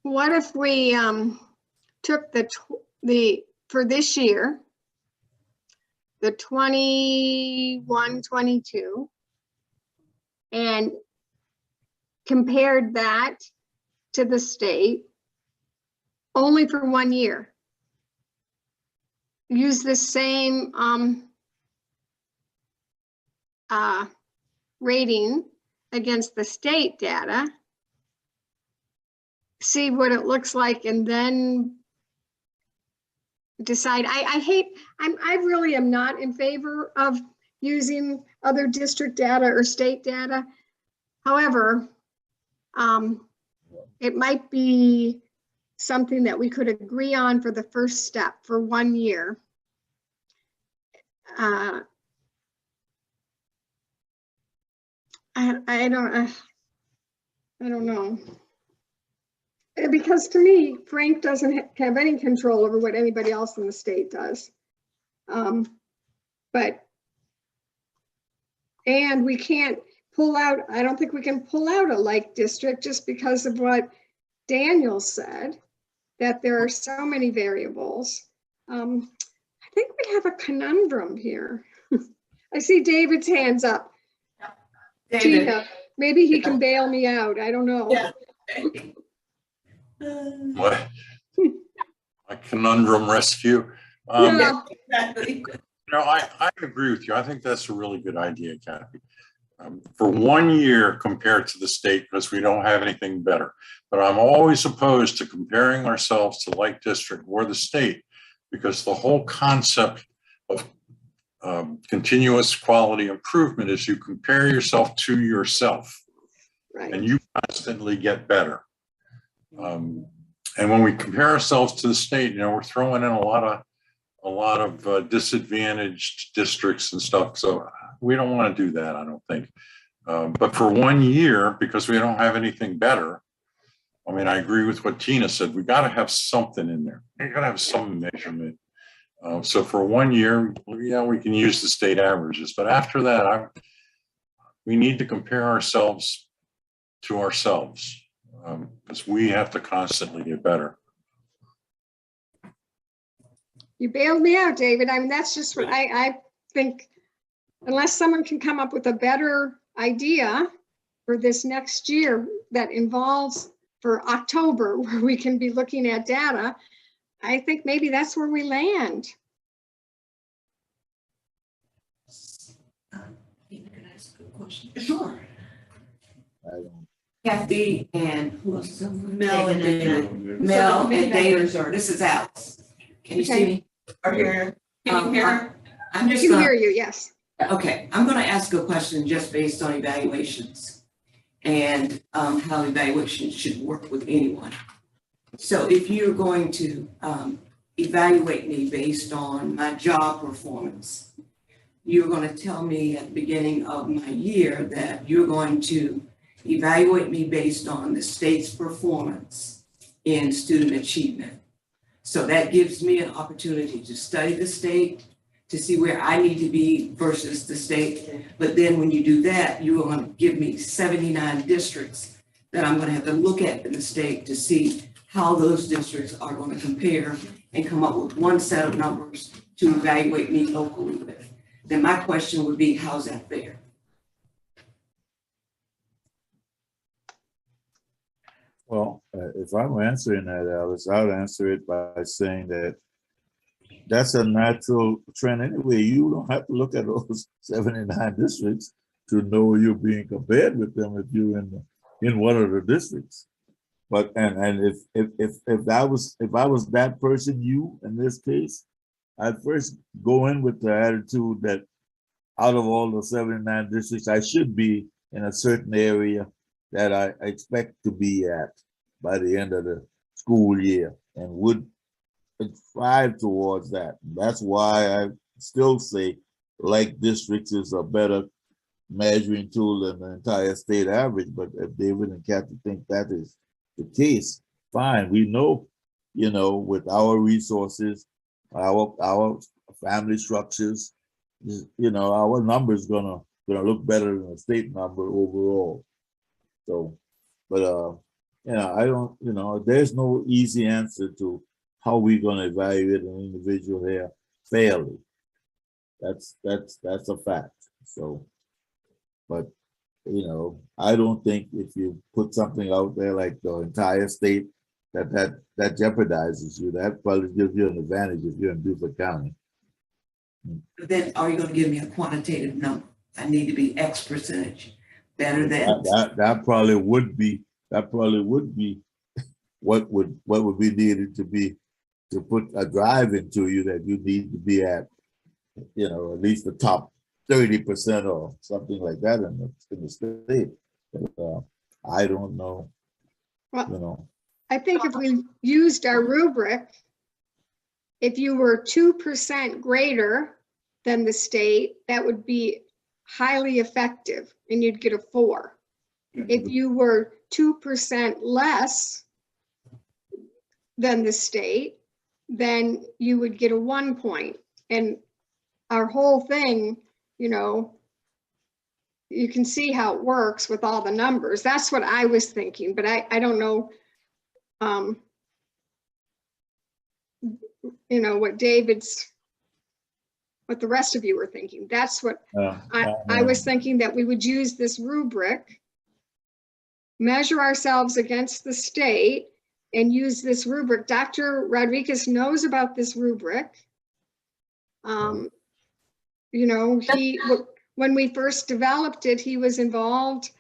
What if we took for this year, the 21-22, and compared that to the state only for 1 year? Use the same rating against the state data, see what it looks like, and then decide. I really am not in favor of using other district data or state data. However, it might be something that we could agree on for the first step for 1 year. I don't know. Because to me, Frank doesn't have any control over what anybody else in the state does. And we can't pull out, I don't think we can pull out a like district just because of what Daniel said, that there are so many variables. I think we have a conundrum here. I see David's hands up. David. Tina, maybe he can bail me out. I don't know. Yeah. What? A conundrum rescue. Yeah. Exactly. No, I agree with you. I think that's a really good idea, Kathy. For 1 year compared to the state, because we don't have anything better. But I'm always opposed to comparing ourselves to like district or the state, because the whole concept of continuous quality improvement is you compare yourself to yourself, Right. and you constantly get better. And when we compare ourselves to the state, you know, we're throwing in a lot of disadvantaged districts and stuff. So we don't want to do that, I don't think. But for 1 year, because we don't have anything better, I mean, I agree with what Tina said. We got to have something in there. We got to have some measurement. So for 1 year, yeah, we can use the state averages. But after that, we need to compare ourselves to ourselves, because we have to constantly get better. You bailed me out, David. I mean, that's just what I think. Unless someone can come up with a better idea for this next year that involves for October, where we can be looking at data, I think maybe that's where we land. Can I ask a question? Sure. I don't. Kathy and who else? Mel and David. David. Mel and David, this is Alex. Can you see Okay. me? Are you, can you hear? I'm I just can gonna, hear you, yes. okay, I'm gonna ask a question just based on evaluations and how evaluations should work with anyone. So if you're going to evaluate me based on my job performance, you're going to tell me at the beginning of my year that you're going to evaluate me based on the state's performance in student achievement. So that gives me an opportunity to study the state, to see where I need to be versus the state. But then when you do that, you're going to give me 79 districts that I'm going to have to look at in the state to see how those districts are going to compare and come up with one set of numbers to evaluate me locally with. Then my question would be, how's that fair? Well, if I'm answering that, Alice, I'll answer it by saying that that's a natural trend anyway. You don't have to look at those 79 districts to know you're being compared with them if you're in one of the districts. But and if I was that person, you in this case, I'd first go in with the attitude that out of all the 79 districts, I should be in a certain area that I expect to be at by the end of the school year, and would strive towards that. That's why I still say like districts is a better measuring tool than the entire state average. But if David and Kathy think that is the case, fine. We know, with our resources, our family structures, you know, our number's gonna look better than the state number overall. So, but you know, I don't, you know, there's no easy answer to how we're gonna evaluate an individual here fairly. That's a fact. So, but you know, I don't think if you put something out there like the entire state, that jeopardizes you. That probably gives you an advantage if you're in Beaufort County. But then are you gonna give me a quantitative number? I need to be X percentage better than. That probably would be what would be needed to put a drive into you, that you need to be at, you know, at least the top 30% or something like that in the state. But, I don't know. Well, You know, I think if we used our rubric, if you were 2% greater than the state, that would be highly effective and you'd get a 4. If you were 2% less than the state, then you would get a 1 point. And our whole thing, you know, you can see how it works with all the numbers. That's what I was thinking, but I don't know, you know, what the rest of you were thinking. That's what I was thinking, that we would use this rubric, measure ourselves against the state, and use this rubric. Dr. Rodriguez knows about this rubric. You know, when we first developed it, he was involved.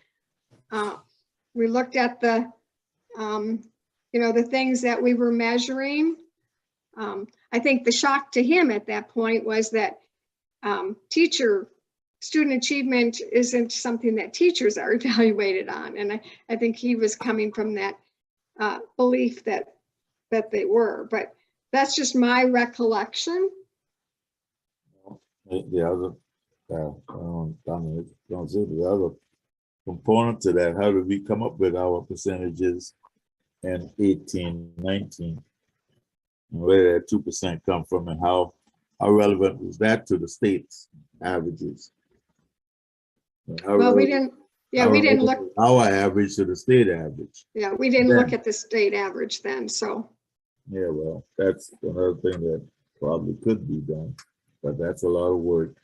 We looked at the, you know, the things that we were measuring. I think the shock to him at that point was that student achievement isn't something that teachers are evaluated on. And I think he was coming from that belief that they were, but that's just my recollection. the other, don't say the other component to that. How did we come up with our percentages in 18-19? Where did that 2% come from, and how relevant was that to the state's averages? Well, we didn't look. Our average to the state average. Yeah, we didn't look at the state average then, so. Yeah, well, that's another thing that probably could be done, but that's a lot of work.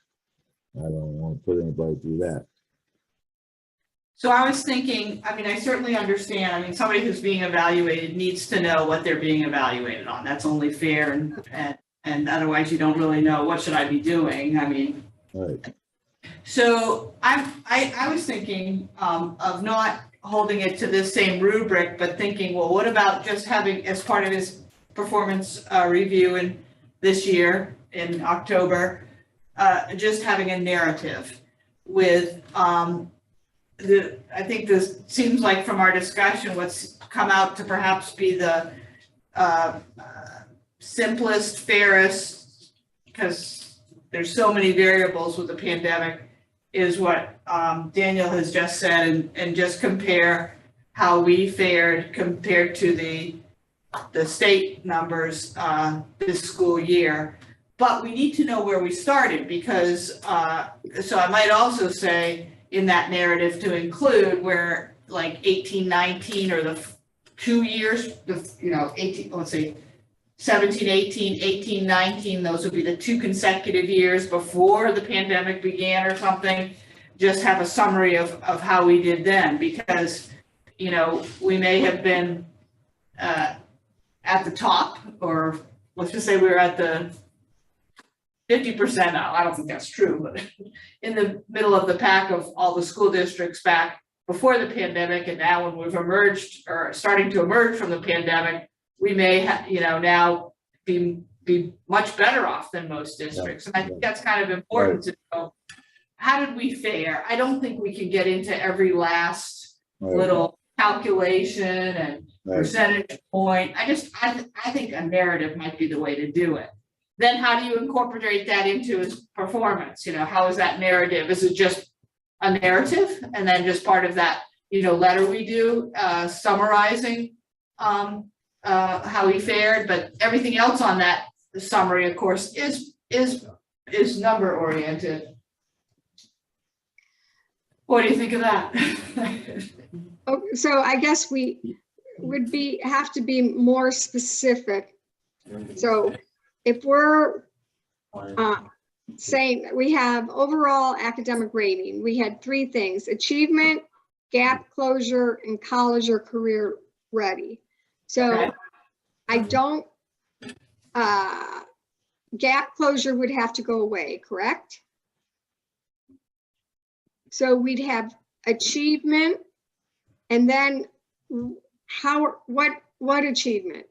I don't want to put anybody through that. So I was thinking, I mean, I certainly understand, I mean, somebody who's being evaluated needs to know what they're being evaluated on. That's only fair, and otherwise you don't really know, what should I be doing? I mean. Right. So I was thinking of not holding it to this same rubric, but thinking, well, what about just having, as part of his performance review in this year in October, just having a narrative with I think this seems like from our discussion, what's come out to perhaps be the simplest, fairest, because there's so many variables with the pandemic, is what Daniel has just said, and just compare how we fared compared to the state numbers this school year. But we need to know where we started, because so I might also say in that narrative to include where like 18-19 or the 2 years, you know, 18, let's say 17-18, 18-19, those would be the 2 consecutive years before the pandemic began or something. Just have a summary of how we did then, because, you know, we may have been at the top, or let's just say we were at the 50%, I don't think that's true, but in the middle of the pack of all the school districts back before the pandemic, and now when we've emerged or starting to emerge from the pandemic, we may have, you know, now be much better off than most districts. And I think that's kind of important to know. How did we fare? I don't think we can get into every last little calculation and percentage point. I think a narrative might be the way to do it. Then how do you incorporate that into his performance? You know, how is that narrative? Is it just a narrative and then just part of that, you know, letter we do summarizing how he fared, but everything else on that the summary, of course, is number oriented. What do you think of that? Oh, so I guess we would have to be more specific. So if we're saying that we have overall academic rating, we had 3 things: achievement, gap closure, and college or career ready. So Okay. I don't, gap closure would have to go away, correct? So we'd have achievement, and then what achievement?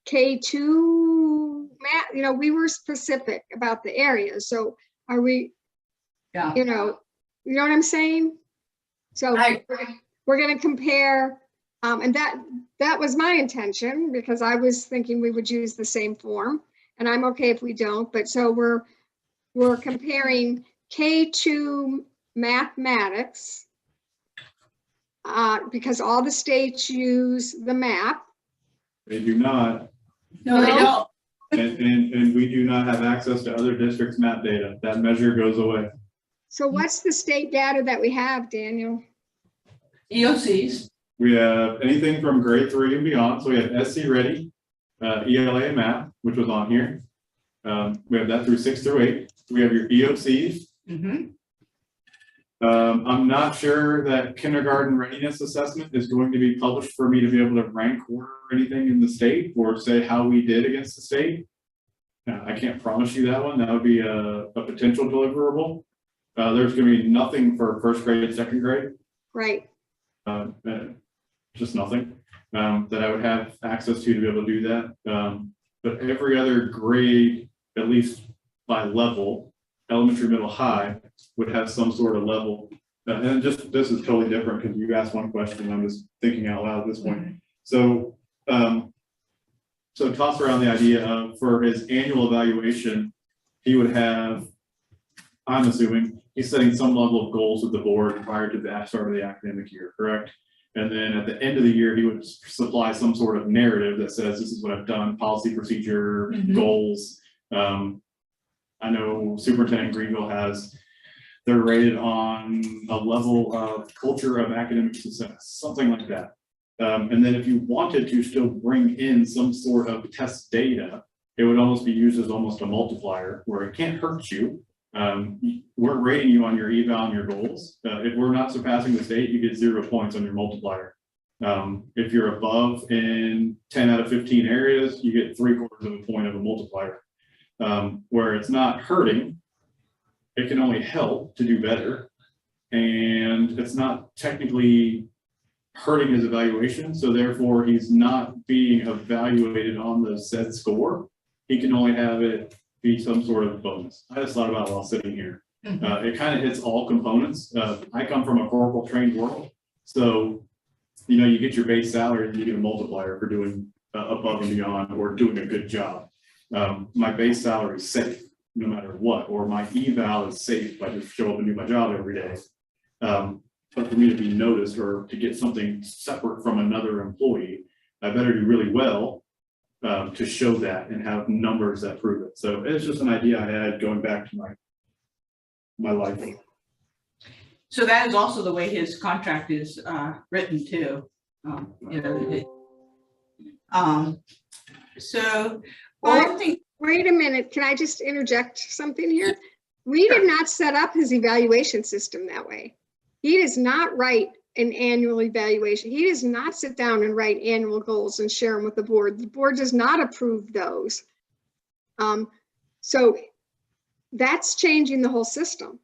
K2 math, we were specific about the areas. So are we, Yeah. you know what I'm saying? So we're going to compare, and that was my intention, because I was thinking we would use the same form, and I'm okay if we don't. But so we're comparing K2 mathematics, because all the states use the map. They do not, No, they don't. and we do not have access to other districts' map data. That measure goes away. So what's the state data that we have, Daniel? EOCs. We have anything from grade 3 and beyond. So we have SC Ready, ELA and math, which was on here. We have that through 6 through 8. We have your EOCs. Mm-hmm. I'm not sure that kindergarten readiness assessment is going to be published for me to be able to rank or anything in the state or say how we did against the state. I can't promise you that one. That would be a potential deliverable. There's going to be nothing for 1st grade and 2nd grade. Right. Just nothing that I would have access to be able to do that. But every other grade, at least by level, elementary, middle, high, would have some sort of level. And just this is totally different because you asked one question. I'm just thinking out loud at this point. So, so toss around the idea of for his annual evaluation, he would have, I'm assuming, he's setting some level of goals with the board prior to the start of the academic year, correct? And then at the end of the year, he would supply some sort of narrative that says, this is what I've done, policy, procedure, goals. I know Superintendent Greenville has, they're rated on a level of culture of academic success, something like that. And then if you wanted to still bring in some sort of test data, it would almost be used as almost a multiplier where it can't hurt you. We're rating you on your eval and your goals. If we're not surpassing the state, you get 0 points on your multiplier. If you're above in 10 out of 15 areas, you get 3/4 of a point of a multiplier. Where it's not hurting, it can only help to do better. And it's not technically hurting his evaluation. So therefore he's not being evaluated on the said score. He can only have it be some sort of bonus. I just thought about it while sitting here. It kind of hits all components. I come from a corporal trained world. So, you get your base salary and you get a multiplier for doing above and beyond or doing a good job. My base salary is safe no matter what, or my eval is safe if I just show up and do my job every day. But for me to be noticed or to get something separate from another employee, I better do really well to show that and have numbers that prove it. So it's just an idea I had going back to my life. So that is also the way his contract is written too. So one thing. Wait a minute, can I just interject something here? We did not set up his evaluation system that way. He does not write an annual evaluation. He does not sit down and write annual goals and share them with the board. The board does not approve those. So that's changing the whole system.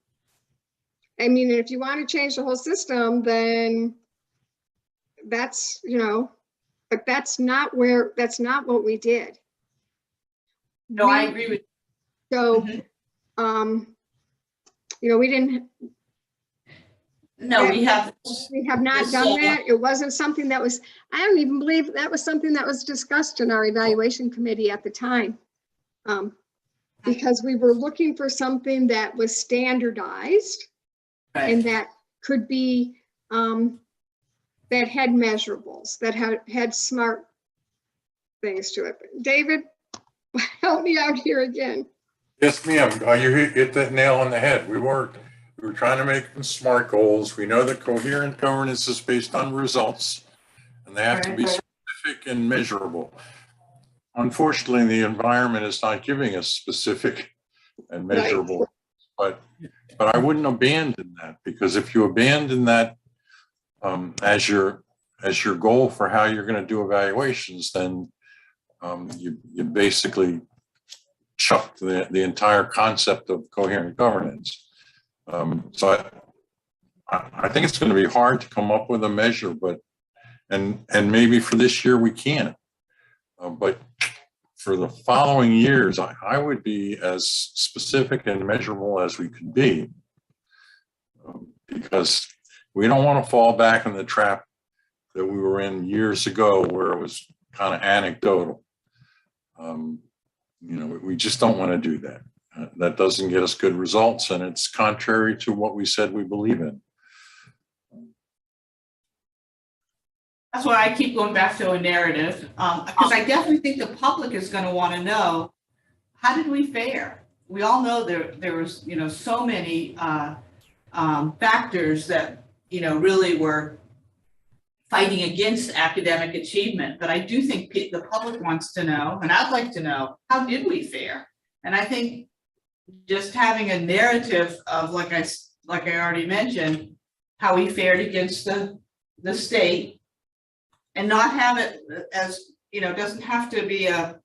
I mean, if you want to change the whole system, then that's, but that's not what we did. No, I agree with you. So, we didn't. No, we have not done that. It wasn't something that was, I don't even believe that was something that was discussed in our evaluation committee at the time. Because we were looking for something that was standardized and that could be, that had measurables, that had smart things to it. David, help me out here again. Yes, ma'am. You hit that nail on the head. We were trying to make them SMART goals. We know that coherent governance is based on results, and they have to be specific and measurable. Unfortunately, the environment is not giving us specific and measurable, but I wouldn't abandon that, because if you abandon that as your goal for how you're going to do evaluations, then you basically chuck the entire concept of coherent governance. So I think it's going to be hard to come up with a measure, but and maybe for this year we can't. But for the following years, I would be as specific and measurable as we could be, because we don't want to fall back in the trap that we were in years ago, where it was kind of anecdotal. We just don't want to do that. That doesn't get us good results, and it's contrary to what we said we believe in. That's why I keep going back to a narrative, because I definitely think the public is going to want to know, how did we fare? We all know there was, so many factors that, really were fighting against academic achievement. But I do think the public wants to know, and I'd like to know, how did we fare? And I think just having a narrative of, like I already mentioned, how we fared against the state, and not have it as, doesn't have to be a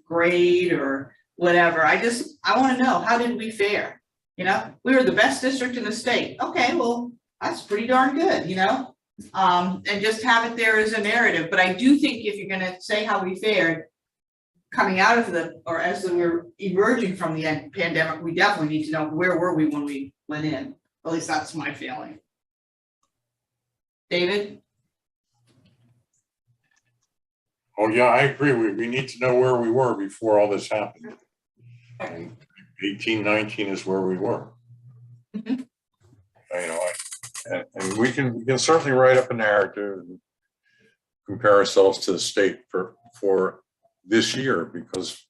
grade or whatever. I want to know, how did we fare? We were the best district in the state. Okay, well, that's pretty darn good, and just have it there as a narrative. But I do think if you're going to say how we fared coming out of as we're emerging from the pandemic, we definitely need to know, where were we when we went in? At least that's my feeling. David? Oh, yeah, I agree. We need to know where we were before all this happened. And 1819 is where we were. Mhm. And we can certainly write up a narrative and compare ourselves to the state for this year, because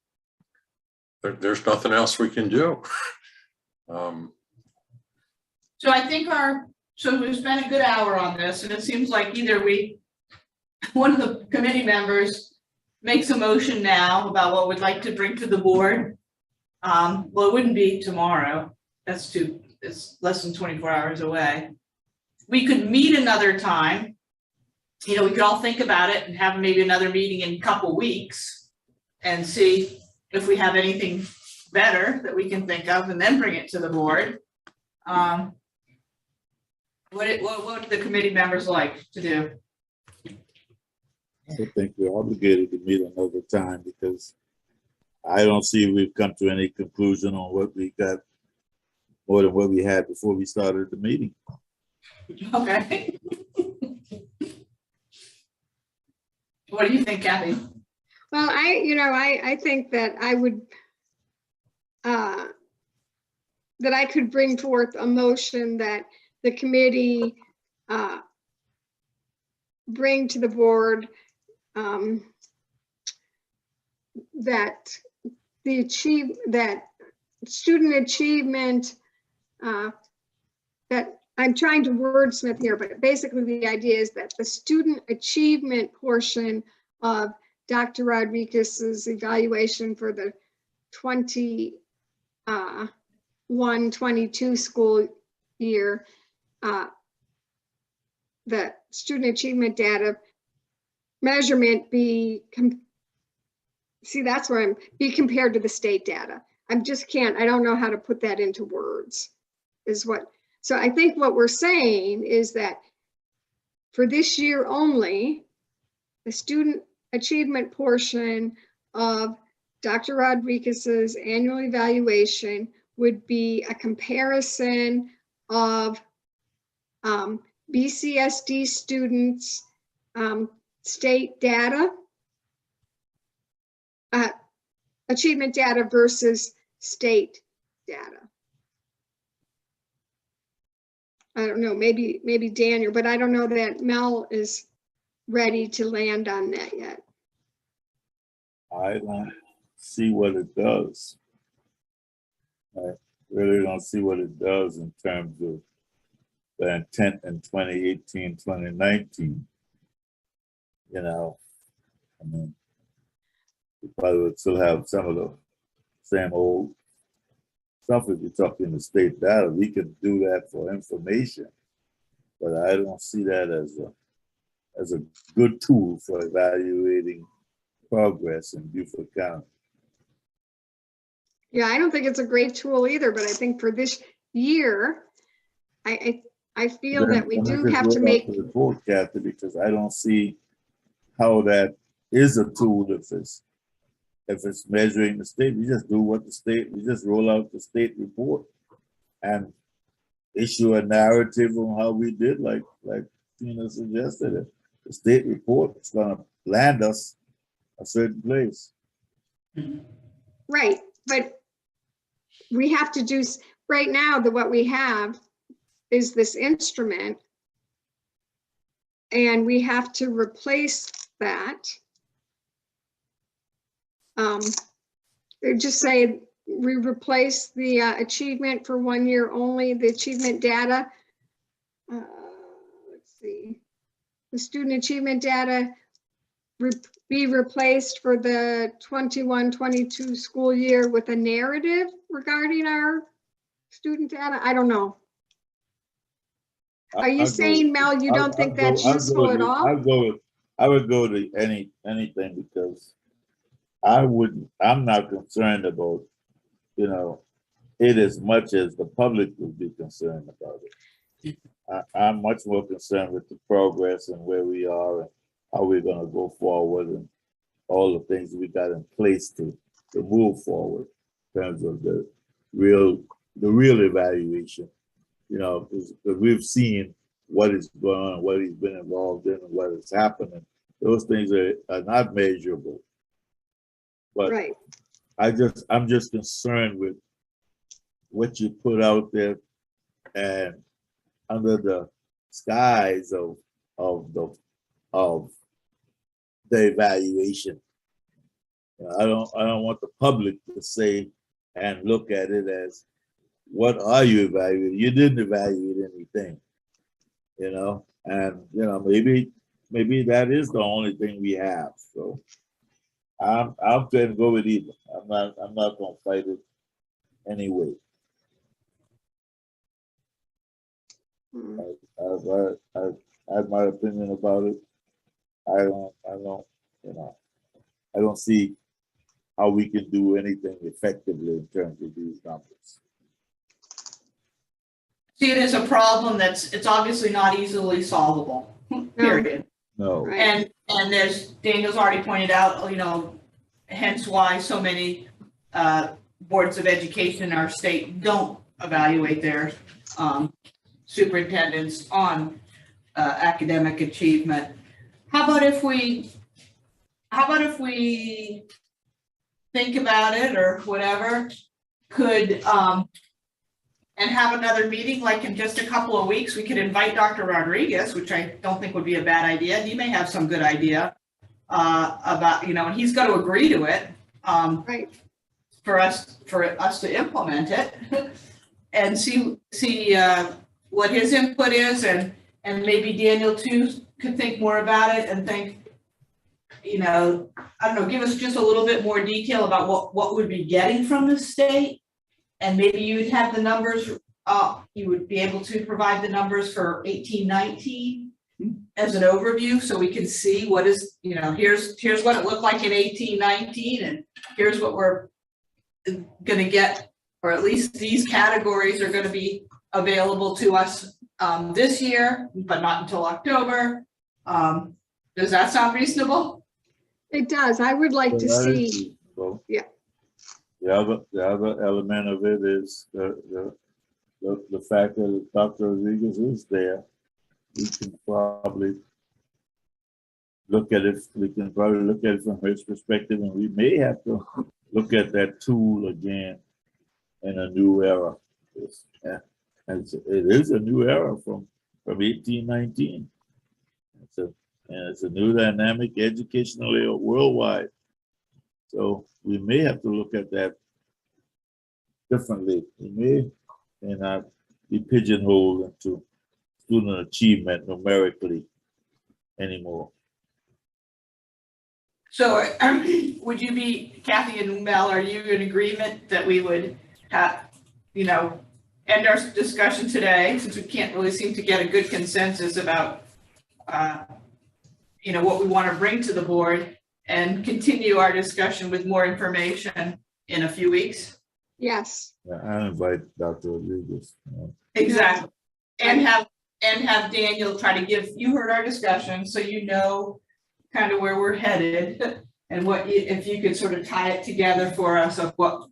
there's nothing else we can do. So I think so we've spent a good hour on this, and it seems like either one of the committee members makes a motion now about what we'd like to bring to the board. Well, it wouldn't be tomorrow. It's less than 24 hours away. We could meet another time. We could all think about it and have maybe another meeting in a couple weeks and see if we have anything better that we can think of, and then bring it to the board. What would the committee members like to do? I don't think we're obligated to meet another time, because I don't see we've come to any conclusion on what we got more than what we had before we started the meeting. Okay. What do you think, Kathy? Well, I think that I would, that I could bring forth a motion that the committee bring to the board that student achievement, that I'm trying to wordsmith here, but basically the idea is that the student achievement portion of Dr. Rodriguez's evaluation for the 21-22 school year, the student achievement data measurement be compared to the state data. I don't know how to put that into words, so I think what we're saying is that for this year only, the student achievement portion of Dr. Rodriguez's annual evaluation would be a comparison of BCSD students' state data, achievement data versus state data. I don't know, maybe Daniel, but I don't know that Mel is ready to land on that yet. I don't see what it does. I really don't see what it does in terms of the intent in 2018, 2019. You know, I mean, we probably would still have some of the same old stuff if you're talking the state data. We can do that for information, but I don't see that as a good tool for evaluating progress in Beaufort County. Yeah, I don't think it's a great tool either, but I think for this year, I feel that we do have to make. The report, Kathy, because I don't see how that is a tool if it's measuring the state. We just do what the state, we just roll out the state report and issue a narrative on how we did, like Tina suggested. The state report is gonna land us a certain place. Right, but we have to do, right now, what we have is this instrument. And we have to replace that. Just say we replace the achievement for 1 year only, the achievement data. Let's see, the student achievement data be replaced for the 21-22 school year with a narrative regarding our student data. I don't know. Are you saying, Mel, you don't think that's useful at all? I would go to anything because I'm not concerned about, it as much as the public would be concerned about it. I'm much more concerned with the progress and where we are and how we're gonna go forward and all the things we got in place to move forward in terms of the real evaluation. Because we've seen what is going on, what he's been involved in, and what is happening. Those things are not measurable. But right. I'm just concerned with what you put out there and under the skies of the evaluation. I don't want the public to say and look at it as, what are you evaluating? You didn't evaluate anything, and maybe that is the only thing we have. So I'm going to go with either. I'm not going to fight it anyway. I have my opinion about it. I don't see how we can do anything effectively in terms of these numbers. See it as a problem it's obviously not easily solvable, period. No. Right. And as Daniel's already pointed out, hence why so many boards of education in our state don't evaluate their superintendents on academic achievement. How about if we think about it or whatever, could and have another meeting, like in just a couple of weeks, we could invite Dr. Rodriguez, which I don't think would be a bad idea. He may have some good idea about, and he's got to agree to it. Right. For us to implement it and see what his input is, and maybe Daniel too could think more about it and think, I don't know, give us just a little bit more detail about what we'd be getting from the state. And maybe you'd have the numbers, you would be able to provide the numbers for 18-19 as an overview, so we can see what is, here's what it looked like in 18-19, and here's what we're gonna get, or at least these categories are gonna be available to us this year, but not until October. Does that sound reasonable? It does. I would like to see. Yeah. The other element of it is the fact that Dr. Rodriguez is there. We can probably look at it. We can probably look at it from his perspective, and we may have to look at that tool again in a new era. it is a new era from 1819. It's a new dynamic educationally worldwide. So we may have to look at that differently. We may not be pigeonholed into student achievement numerically anymore. So would you be, Kathy and Mel, are you in agreement that we would have, end our discussion today, since we can't really seem to get a good consensus about, what we want to bring to the board, and continue our discussion with more information in a few weeks? Yes, Yeah, I invite Dr. Rodriguez. Exactly. And have Daniel try to give, you heard our discussion, so you know kind of where we're headed, and if you could sort of tie it together for us of what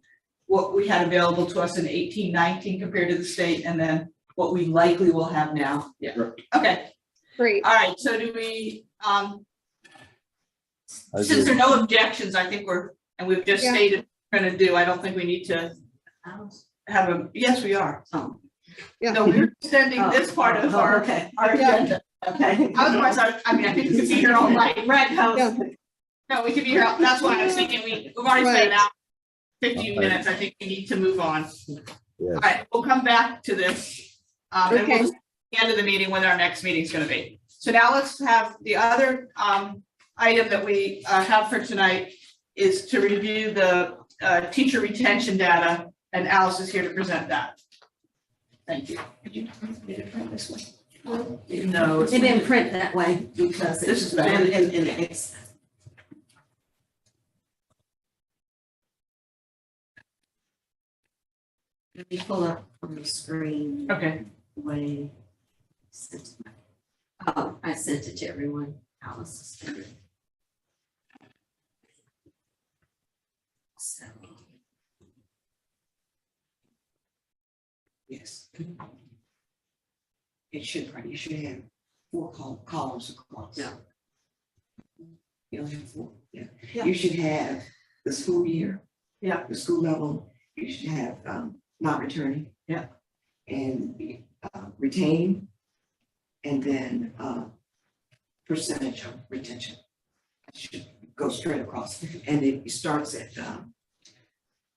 we had available to us in 1819 compared to the state, and then what we likely will have now. Yeah. Sure. Okay. great. All right. So do we, since there are no objections, I think we've just Yeah. stated what we're gonna do. I don't think we need to have yes, we are. Oh. Yeah. No, we're extending this part of our Okay. agenda. Okay. Otherwise, I think we could be here all night. Right, Yeah. No, we could be here. That's why I was thinking we've already spent Right. out 15 minutes. I think we need to move on. Yes. All right, we'll come back to this. And we'll Okay. just the end of the meeting when our next meeting is going to be. So now let's have the other item that we have for tonight is to review the teacher retention data, and Alice is here to present that. Thank you. Could you print this one? No. It didn't print that way because This it's is better. in it's. Let me pull up on the screen. Okay. Way. Oh, I sent it to everyone. Alice sent it. So. Yes. You should have 4 columns across. No. You only have 4, yeah. Yeah. You should have the school year. Yeah. The school level, you should have not returning. Yeah. And retain, and then percentage of retention. It should go straight across, and it starts at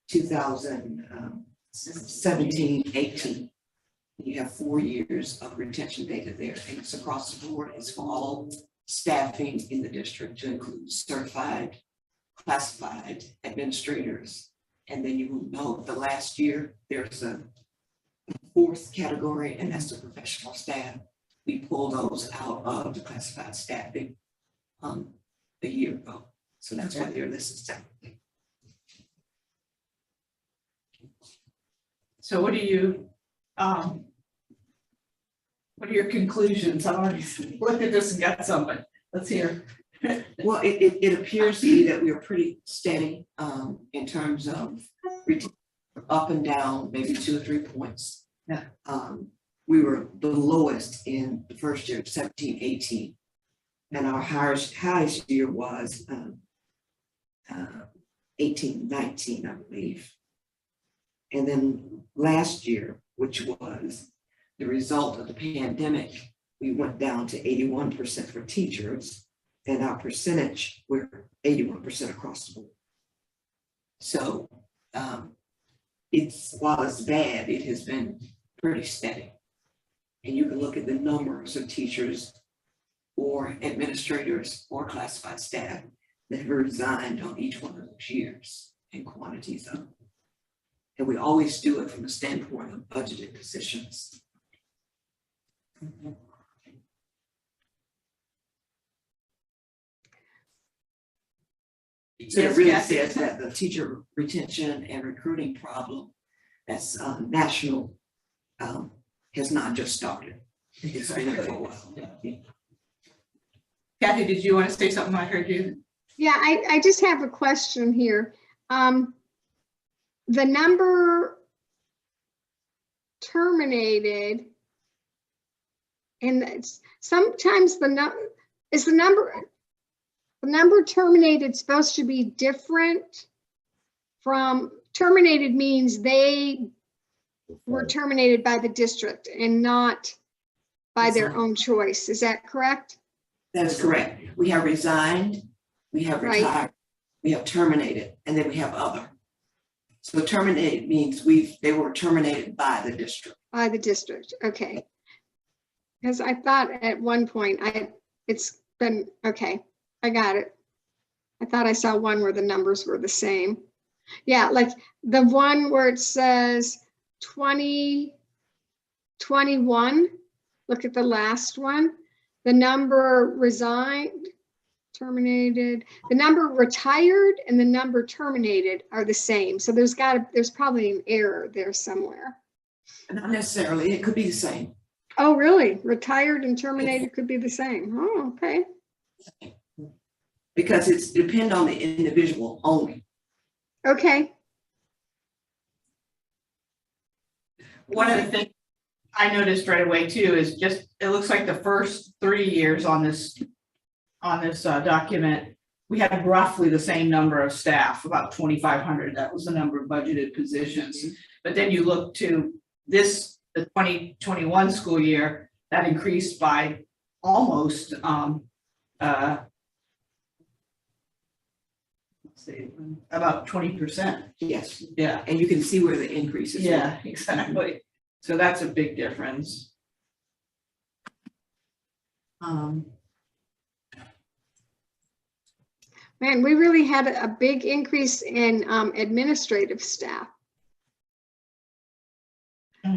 2017, 18. You have 4 years of retention data there, and it's across the board. It's for all staffing in the district, to include certified, classified administrators. And then you will know the last year, there's a 4th category, and that's the professional staff. We pull those out of the classified staffing a year ago. So that's why they're listed separately. So what are your conclusions? I've already looked at this and got some, but let's hear. Well, it appears to me that we are pretty steady in terms of up and down, maybe 2 or 3 points. Yeah. We were the lowest in the first year, 17, 18. And our highest year was 18, 19, I believe. And then last year, which was the result of the pandemic, we went down to 81% for teachers, and our percentage, we're 81% across the board. So while it's bad, it has been pretty steady. And you can look at the numbers of teachers or administrators or classified staff that have resigned on each one of those years and quantities of them. And we always do it from the standpoint of budgeted positions. So it really says that the teacher retention and recruiting problem that's national has not just started. It's been there for a while. Kathy, did you want to say something? I heard you. Yeah, I just have a question here. The number terminated, and sometimes the number terminated supposed to be different from terminated means they were terminated by the district and not by their own choice. Is that correct? That is correct. We have resigned, we have Right. retired, we have terminated, and then we have other. So terminated means they were terminated by the district. By the district, okay. Because I thought at one point, it's been, okay, I got it. I thought I saw one where the numbers were the same. Yeah, like the one where it says 2021, look at the last one. The number resigned, terminated, the number retired and the number terminated are the same. So there's probably an error there somewhere. Not necessarily, it could be the same. Oh, really? Retired and terminated could be the same. Oh, okay. Because it's depend on the individual only. Okay. One of the things I noticed right away too is just, it looks like the first 3 years on this document, we had roughly the same number of staff, about 2,500. That was the number of budgeted positions. But then you look to the 2021 school year, that increased by almost, let's see, about 20%. Yes, Yeah. and you can see where the increase is. Yeah, exactly. So that's a big difference. Man, we really had a big increase in administrative staff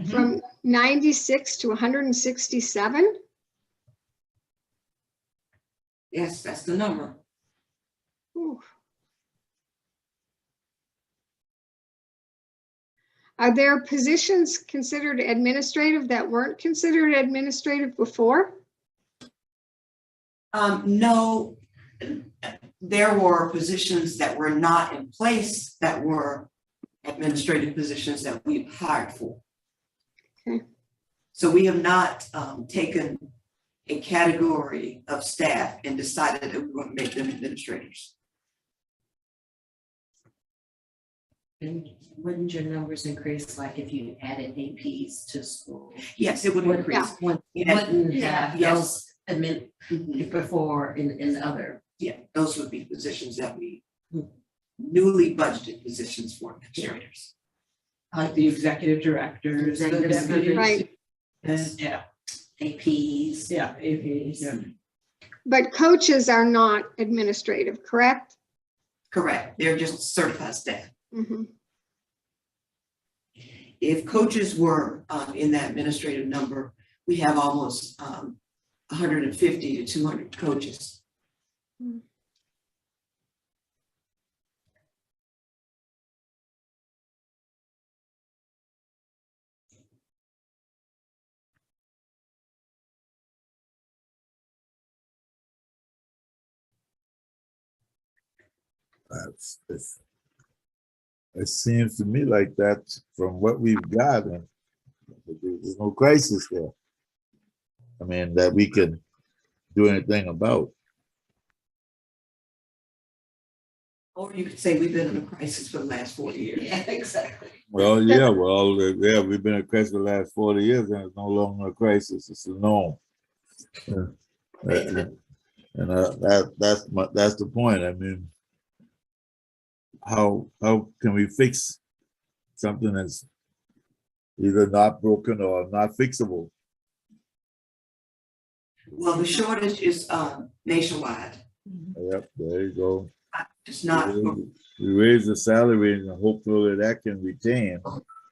from 96 to 167. Yes, that's the number. Ooh. Are there positions considered administrative that weren't considered administrative before? No, there were positions that were not in place that were administrative positions that we've hired for. Okay. So we have not taken a category of staff and decided that we're going to make them administrators. And wouldn't your numbers increase like if you added APs to school? Yes, it would increase. Wouldn't Yeah. have Yes. those admin before in other. Yeah, those would be positions that we newly budgeted positions for administrators. Like the executive directors, the Executive deputies. Right. Yeah, APs. yeah, APs, yeah. But coaches are not administrative, correct? Correct. They're just certified staff. Mhm. If coaches were in that administrative number, we have almost 150 to 200 coaches. It seems to me like that from what we've got, and there's no crisis there. I mean, that we can do anything about. Or you could say we've been in a crisis for the last 40 years. Yeah, exactly. Well, yeah, we've been in a crisis for the last 40 years, and it's no longer a crisis, it's a norm. And that's the point. I mean, how can we fix something that's either not broken or not fixable? Well, the shortage is nationwide. Yep, there you go. It's not. We raise the salary and hopefully that can retain,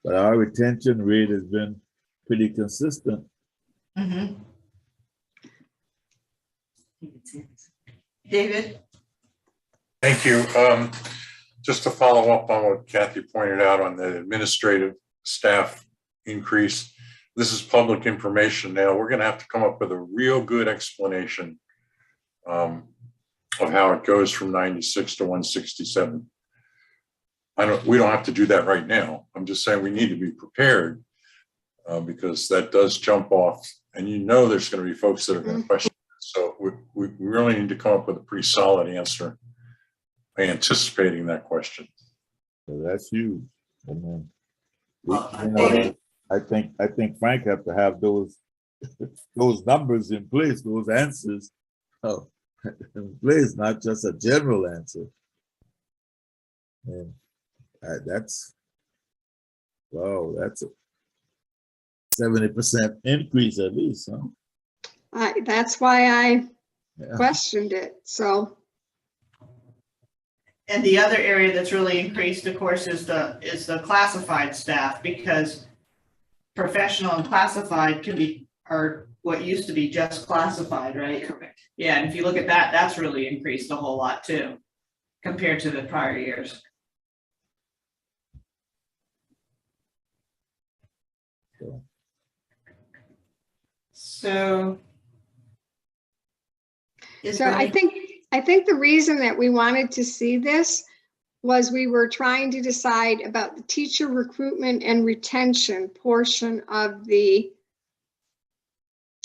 but our retention rate has been pretty consistent. David? Thank you. Just to follow up on what Kathy pointed out on the administrative staff increase, this is public information now. We're gonna have to come up with a real good explanation of how it goes from 96 to 167. We don't have to do that right now. I'm just saying we need to be prepared because that does jump off, and you know there's going to be folks that are going to question it. So we really need to come up with a pretty solid answer anticipating that question. So that's huge. I mean, David, I think Frank have to have those numbers in place, those answers in place, not just a general answer. And that's, wow, that's a 70% increase at least, huh? That's why I Yeah. questioned it, so. And the other area that's really increased, of course, is the classified staff, because professional and classified are what used to be just classified, right? Correct. Yeah, and if you look at that, that's really increased a whole lot too, compared to the prior years. So, So. is So there I any- think the reason that we wanted to see this was we were trying to decide about the teacher recruitment and retention portion of the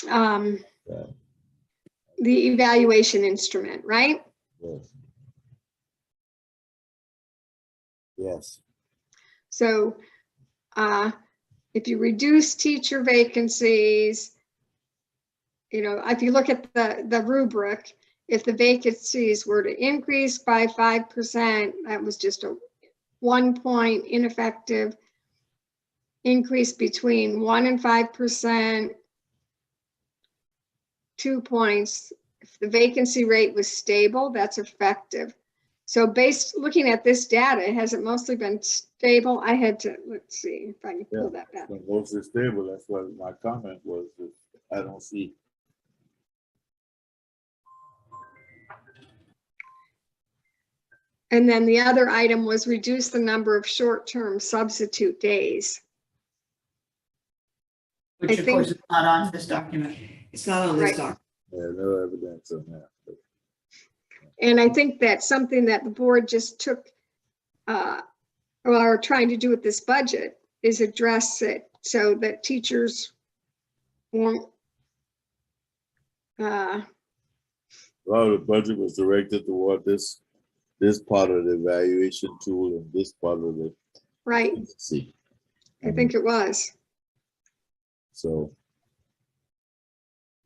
yeah, the evaluation instrument, right? yes. Yes. So if you reduce teacher vacancies, you know, if you look at the rubric, if the vacancies were to increase by 5%, that was just a 1 point ineffective increase between 1 and 5%, 2 points. If the vacancy rate was stable, that's effective. So looking at this data, has it mostly been stable? I had to, let's see if I can pull that back. When most is stable, that's what my comment was, that I don't see. And then the other item was reduce the number of short-term substitute days. Which I of course think- is not on this document. It's not on Right. this document. Yeah, no evidence on that. But And I think that's something that the board just took, or are trying to do with this budget, is address it so that teachers won't. a lot of the budget was directed toward this part of the evaluation tool and this part of the Right, see. I think it was. So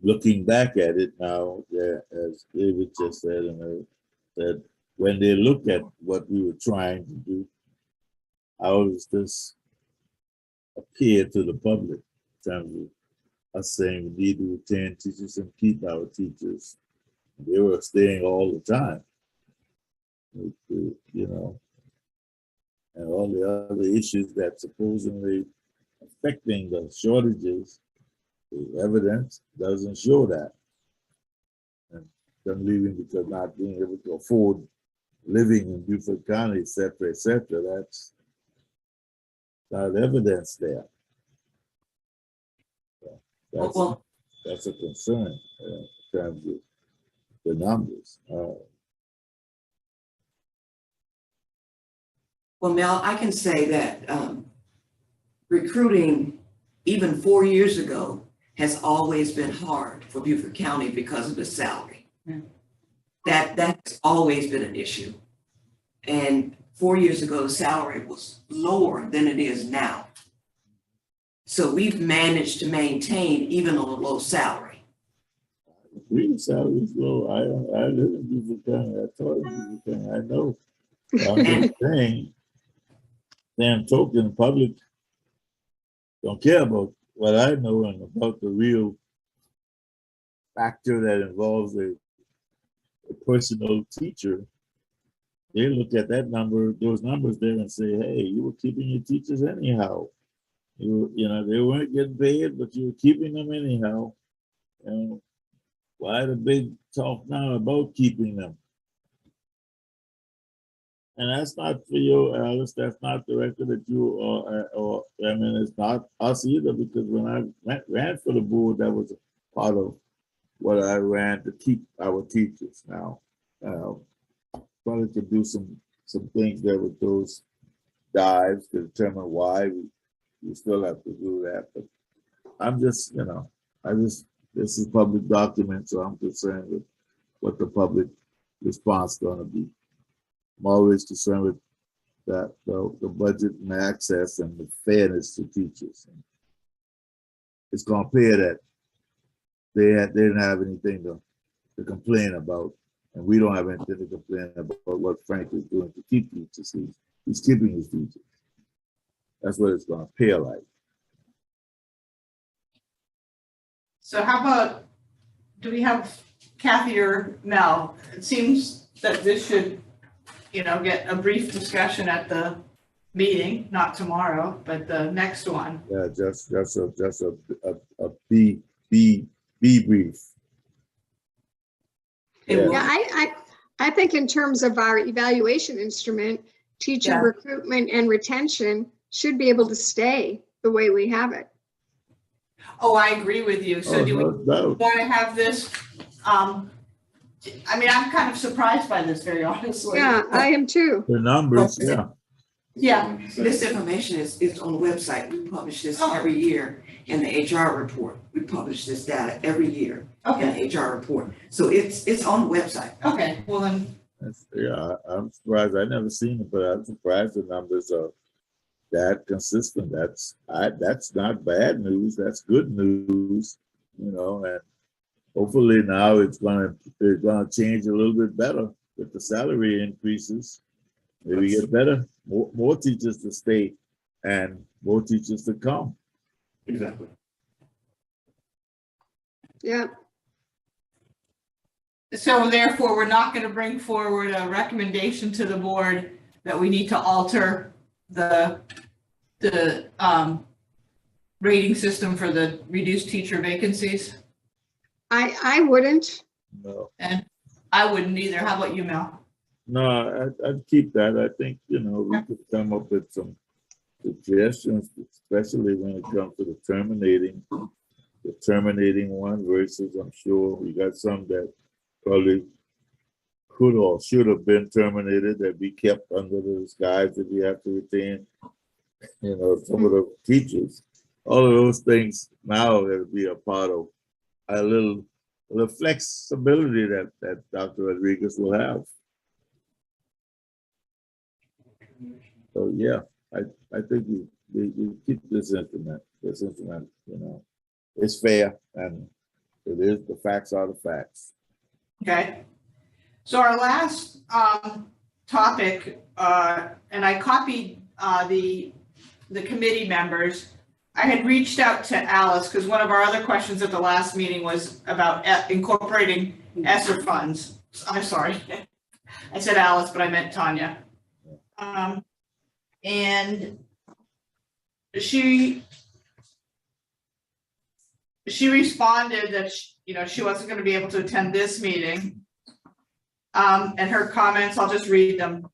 looking back at it now, yeah, as David just said, and that when they look at what we were trying to do, how does this appear to the public in terms of us saying we need to retain teachers and keep our teachers? They were staying all the time, you know, and all the other issues that supposedly affecting the shortages. The evidence doesn't show that. And them leaving because not being able to afford living in Beaufort County, et cetera, that's not evidence there. Well, That's a concern in terms of the numbers. well, Mel, I can say that recruiting, even 4 years ago, has always been hard for Beaufort County because of the salary. Yeah. That's always been an issue. And 4 years ago, the salary was lower than it is now. So we've managed to maintain even on a low salary. Real salary is low. I live in Beaufort County. I taught in Beaufort County. I know. I'm just saying, damn token, the public don't care about what I know and about the real factor that involves a personal teacher. They look at that number, those numbers there, and say, "Hey, you were keeping your teachers anyhow. You know, they weren't getting paid, but you were keeping them anyhow. You know, why the big talk now about keeping them?" And that's not for you, Alice. That's not directed at you, or I mean, it's not us either. Because when I ran for the board, that was a part of what I ran to keep our teachers. Now, wanted to do some things there with those dives to determine why we still have to do that. But I'm just, you know, this is public document, so I'm concerned with what the public response going to be. I'm always concerned with that the budget and access and the fairness to teachers. it's gonna appear that they didn't have anything to complain about, and we don't have anything to complain about what Frank is doing to keep teachers. He's keeping his teachers. That's what it's gonna appear like. So how about, do we have Kathy or Mel? It seems that this should, get a brief discussion at the meeting, not tomorrow, but the next one. Yeah, just a be brief. And Yeah, I think in terms of our evaluation instrument, teacher Yeah. recruitment and retention should be able to stay the way we have it. Oh, I agree with you. So do we No doubt. want to have this? I'm kind of surprised by this, very honestly. Yeah, I am too. The numbers, yeah. Yeah, this information is on the website. We publish this Oh. every year in the HR report. We publish this data every year in okay, the HR report. So it's on the website. okay, well then, I'm surprised. I never seen it, but I'm surprised the numbers are that consistent. That's not bad news. That's good news, and hopefully now it's gonna change a little bit better with the salary increases. Maybe get better, more teachers to stay and more teachers to come. Exactly. Yeah, so therefore, we're not going to bring forward a recommendation to the board that we need to alter the rating system for the reduced teacher vacancies. I wouldn't. No, And I wouldn't either. How about you, Mel? no, I'd keep that. I think, we could come up with some suggestions, especially when it comes to the terminating one versus, I'm sure we got some that probably could or should have been terminated that we kept under the disguise that we have to retain, some of the teachers. All of those things now that'll be a part of a little flexibility that Dr. Rodriguez will have. So yeah, I think we keep this instrument, it's fair and it is, the facts are the facts. Okay. So our last topic, and I copied the committee members. I had reached out to Alice because one of our other questions at the last meeting was about incorporating Esser funds. I'm sorry. I said Alice, but I meant Tanya. And she responded that, she wasn't going to be able to attend this meeting. And her comments, I'll just read them.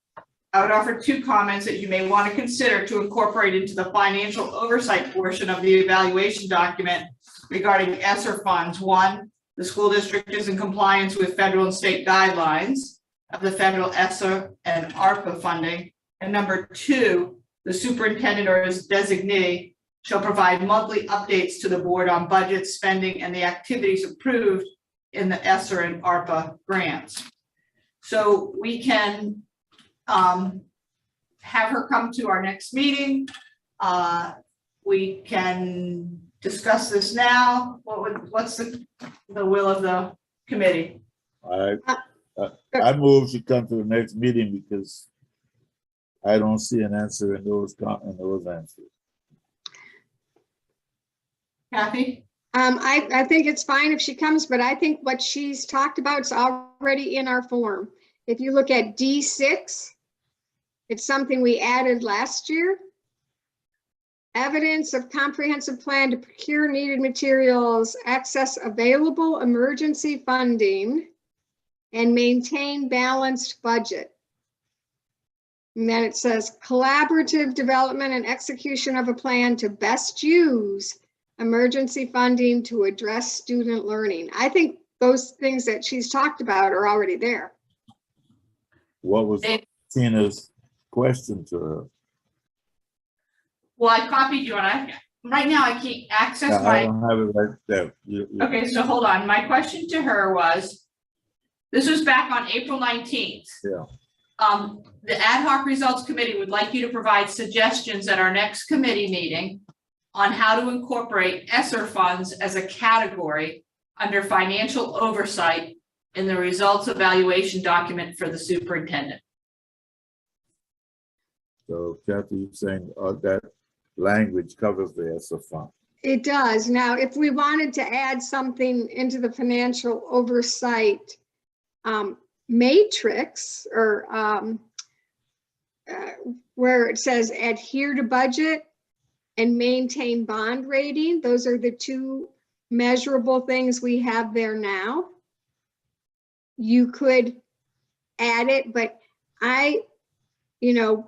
I would offer 2 comments that you may want to consider to incorporate into the financial oversight portion of the evaluation document regarding Esser funds. 1, the school district is in compliance with federal and state guidelines of the federal Esser and ARPA funding. And number 2, the superintendent or his designee shall provide monthly updates to the board on budget spending and the activities approved in the Esser and ARPA grants. So we can have her come to our next meeting. We can discuss this now. What's the will of the committee? I move she come to the next meeting because I don't see an answer in those answers. Kathy? I think it's fine if she comes, but I think what she's talked about is already in our form. If you look at D6, it's something we added last year. Evidence of comprehensive plan to procure needed materials, access available emergency funding, and maintain balanced budget. And then it says collaborative development and execution of a plan to best use emergency funding to address student learning. I think those things that she's talked about are already there. What was Tina's question to her? Well, I copied you and right now I can't access I my, don't have it right there. okay, so hold on. My question to her was, this was back on April 19th. Yeah. The ad hoc results committee would like you to provide suggestions at our next committee meeting on how to incorporate Esser funds as a category under financial oversight in the results evaluation document for the superintendent. So Kathy, you're saying that language covers the ESSER fund. It does. Now, if we wanted to add something into the financial oversight matrix, or where it says adhere to budget and maintain bond rating, those are the two measurable things we have there now. You could add it, but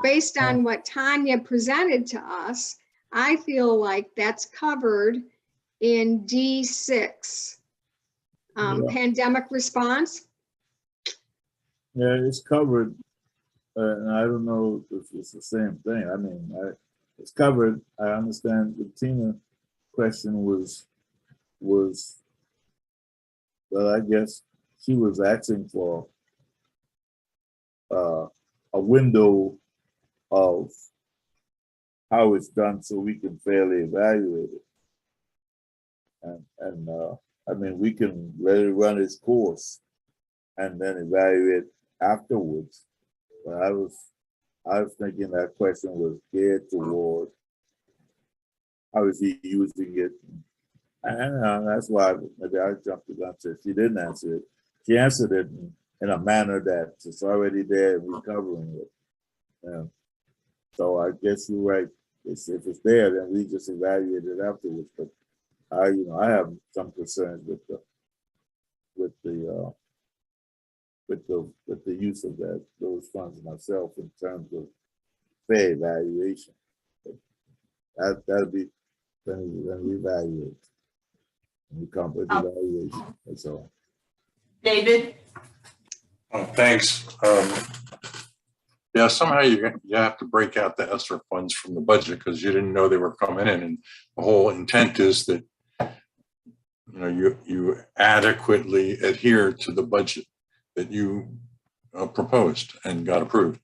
based on what Tanya presented to us, I feel like that's covered in D6, pandemic response. Yeah, it's covered, and I don't know if it's the same thing. I mean, it's covered. I understand the Tina question was, well, I guess she was asking for a window of how it's done so we can fairly evaluate it. And I mean, we can let it run its course and then evaluate afterwards. But I was thinking that question was geared toward how is he using it. And that's why maybe I jumped the gun. So she didn't answer it. She answered it in a manner that it's already there and we're covering it. So I guess you're right. If it's there, then we just evaluate it afterwards. But I have some concerns with the use of those funds myself in terms of fair evaluation. But that'll be when we evaluate. And we come with evaluation. That's all. David? Oh, thanks. Yeah, somehow you have to break out the ESSER funds from the budget because you didn't know they were coming in, and the whole intent is that you adequately adhere to the budget that you proposed and got approved.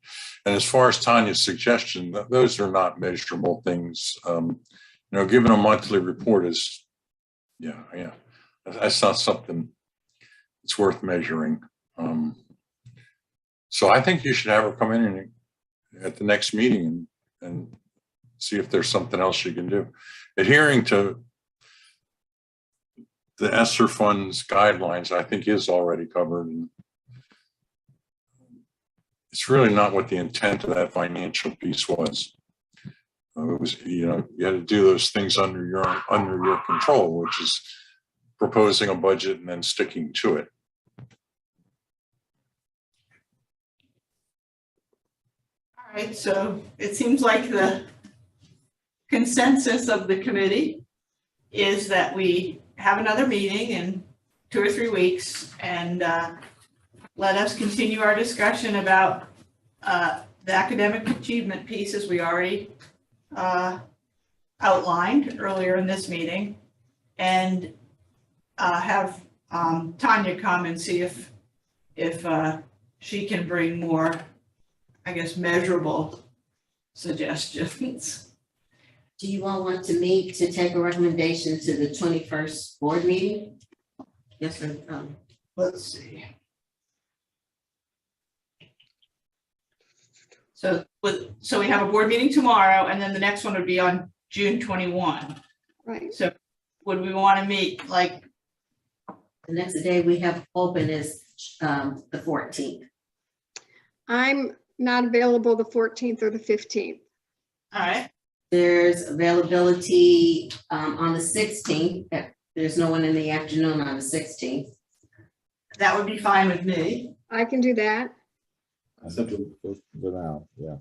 And as far as Tanya's suggestion, those are not measurable things. Given a monthly report is, that's not something that's worth measuring. So I think you should have her come in at the next meeting and see if there's something else you can do. Adhering to the ESSER funds guidelines, I think, is already covered. And it's really not what the intent of that financial piece was. It was, you had to do those things under your control, which is proposing a budget and then sticking to it. All right, so it seems like the consensus of the committee is that we have another meeting in 2 or 3 weeks and let us continue our discussion about the academic achievement pieces we already outlined earlier in this meeting, and have Tanya come and see if she can bring more, I guess, measurable suggestions. Do you all want to meet to take a recommendation to the 21st board meeting? Yes or no? Let's see. So we have a board meeting tomorrow, and then the next one would be on June 21. Right. So would we want to meet like? The next day we have open is the 14th. I'm not available the 14th or the 15th. All right. There's availability on the 16th. There's no one in the afternoon on the 16th. That would be fine with me. I can do that. I said for now, yeah.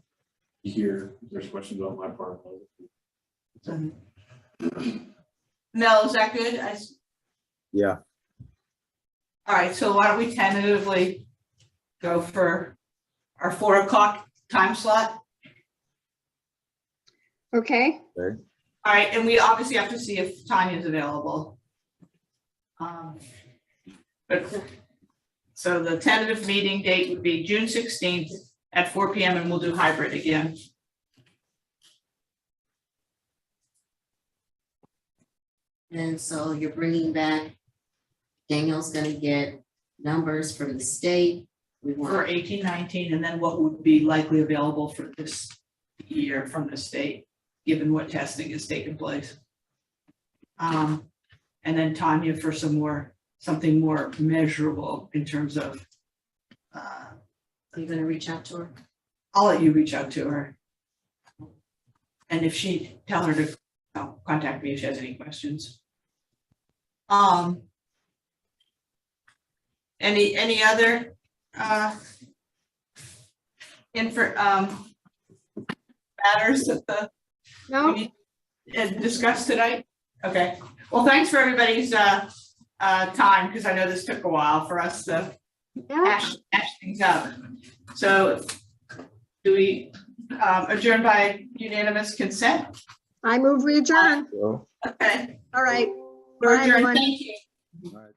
Here, there's questions about my part. Mel, is that good? Yeah. All right, so why don't we tentatively go for our 4 o'clock time slot? Okay. Okay. All right, and we obviously have to see if Tanya's available. But so the tentative meeting date would be June 16th at 4 p.m. and we'll do hybrid again. And so you're bringing back, Daniel's gonna get numbers from the state. We For want, 18-19, and then what would be likely available for this year from the state, given what testing is taking place. And then Tanya for something more measurable in terms of, are you gonna reach out to her? I'll let you reach out to her. And if tell her to contact me if she has any questions. Any other matters that No, we discussed tonight? Okay, well, thanks for everybody's time, because I know this took a while for us to yeah, hash things out. So do we adjourn by unanimous consent? I move we adjourn. So, Okay, All right. we're Bye, adjourned. everyone. Thank you. all right.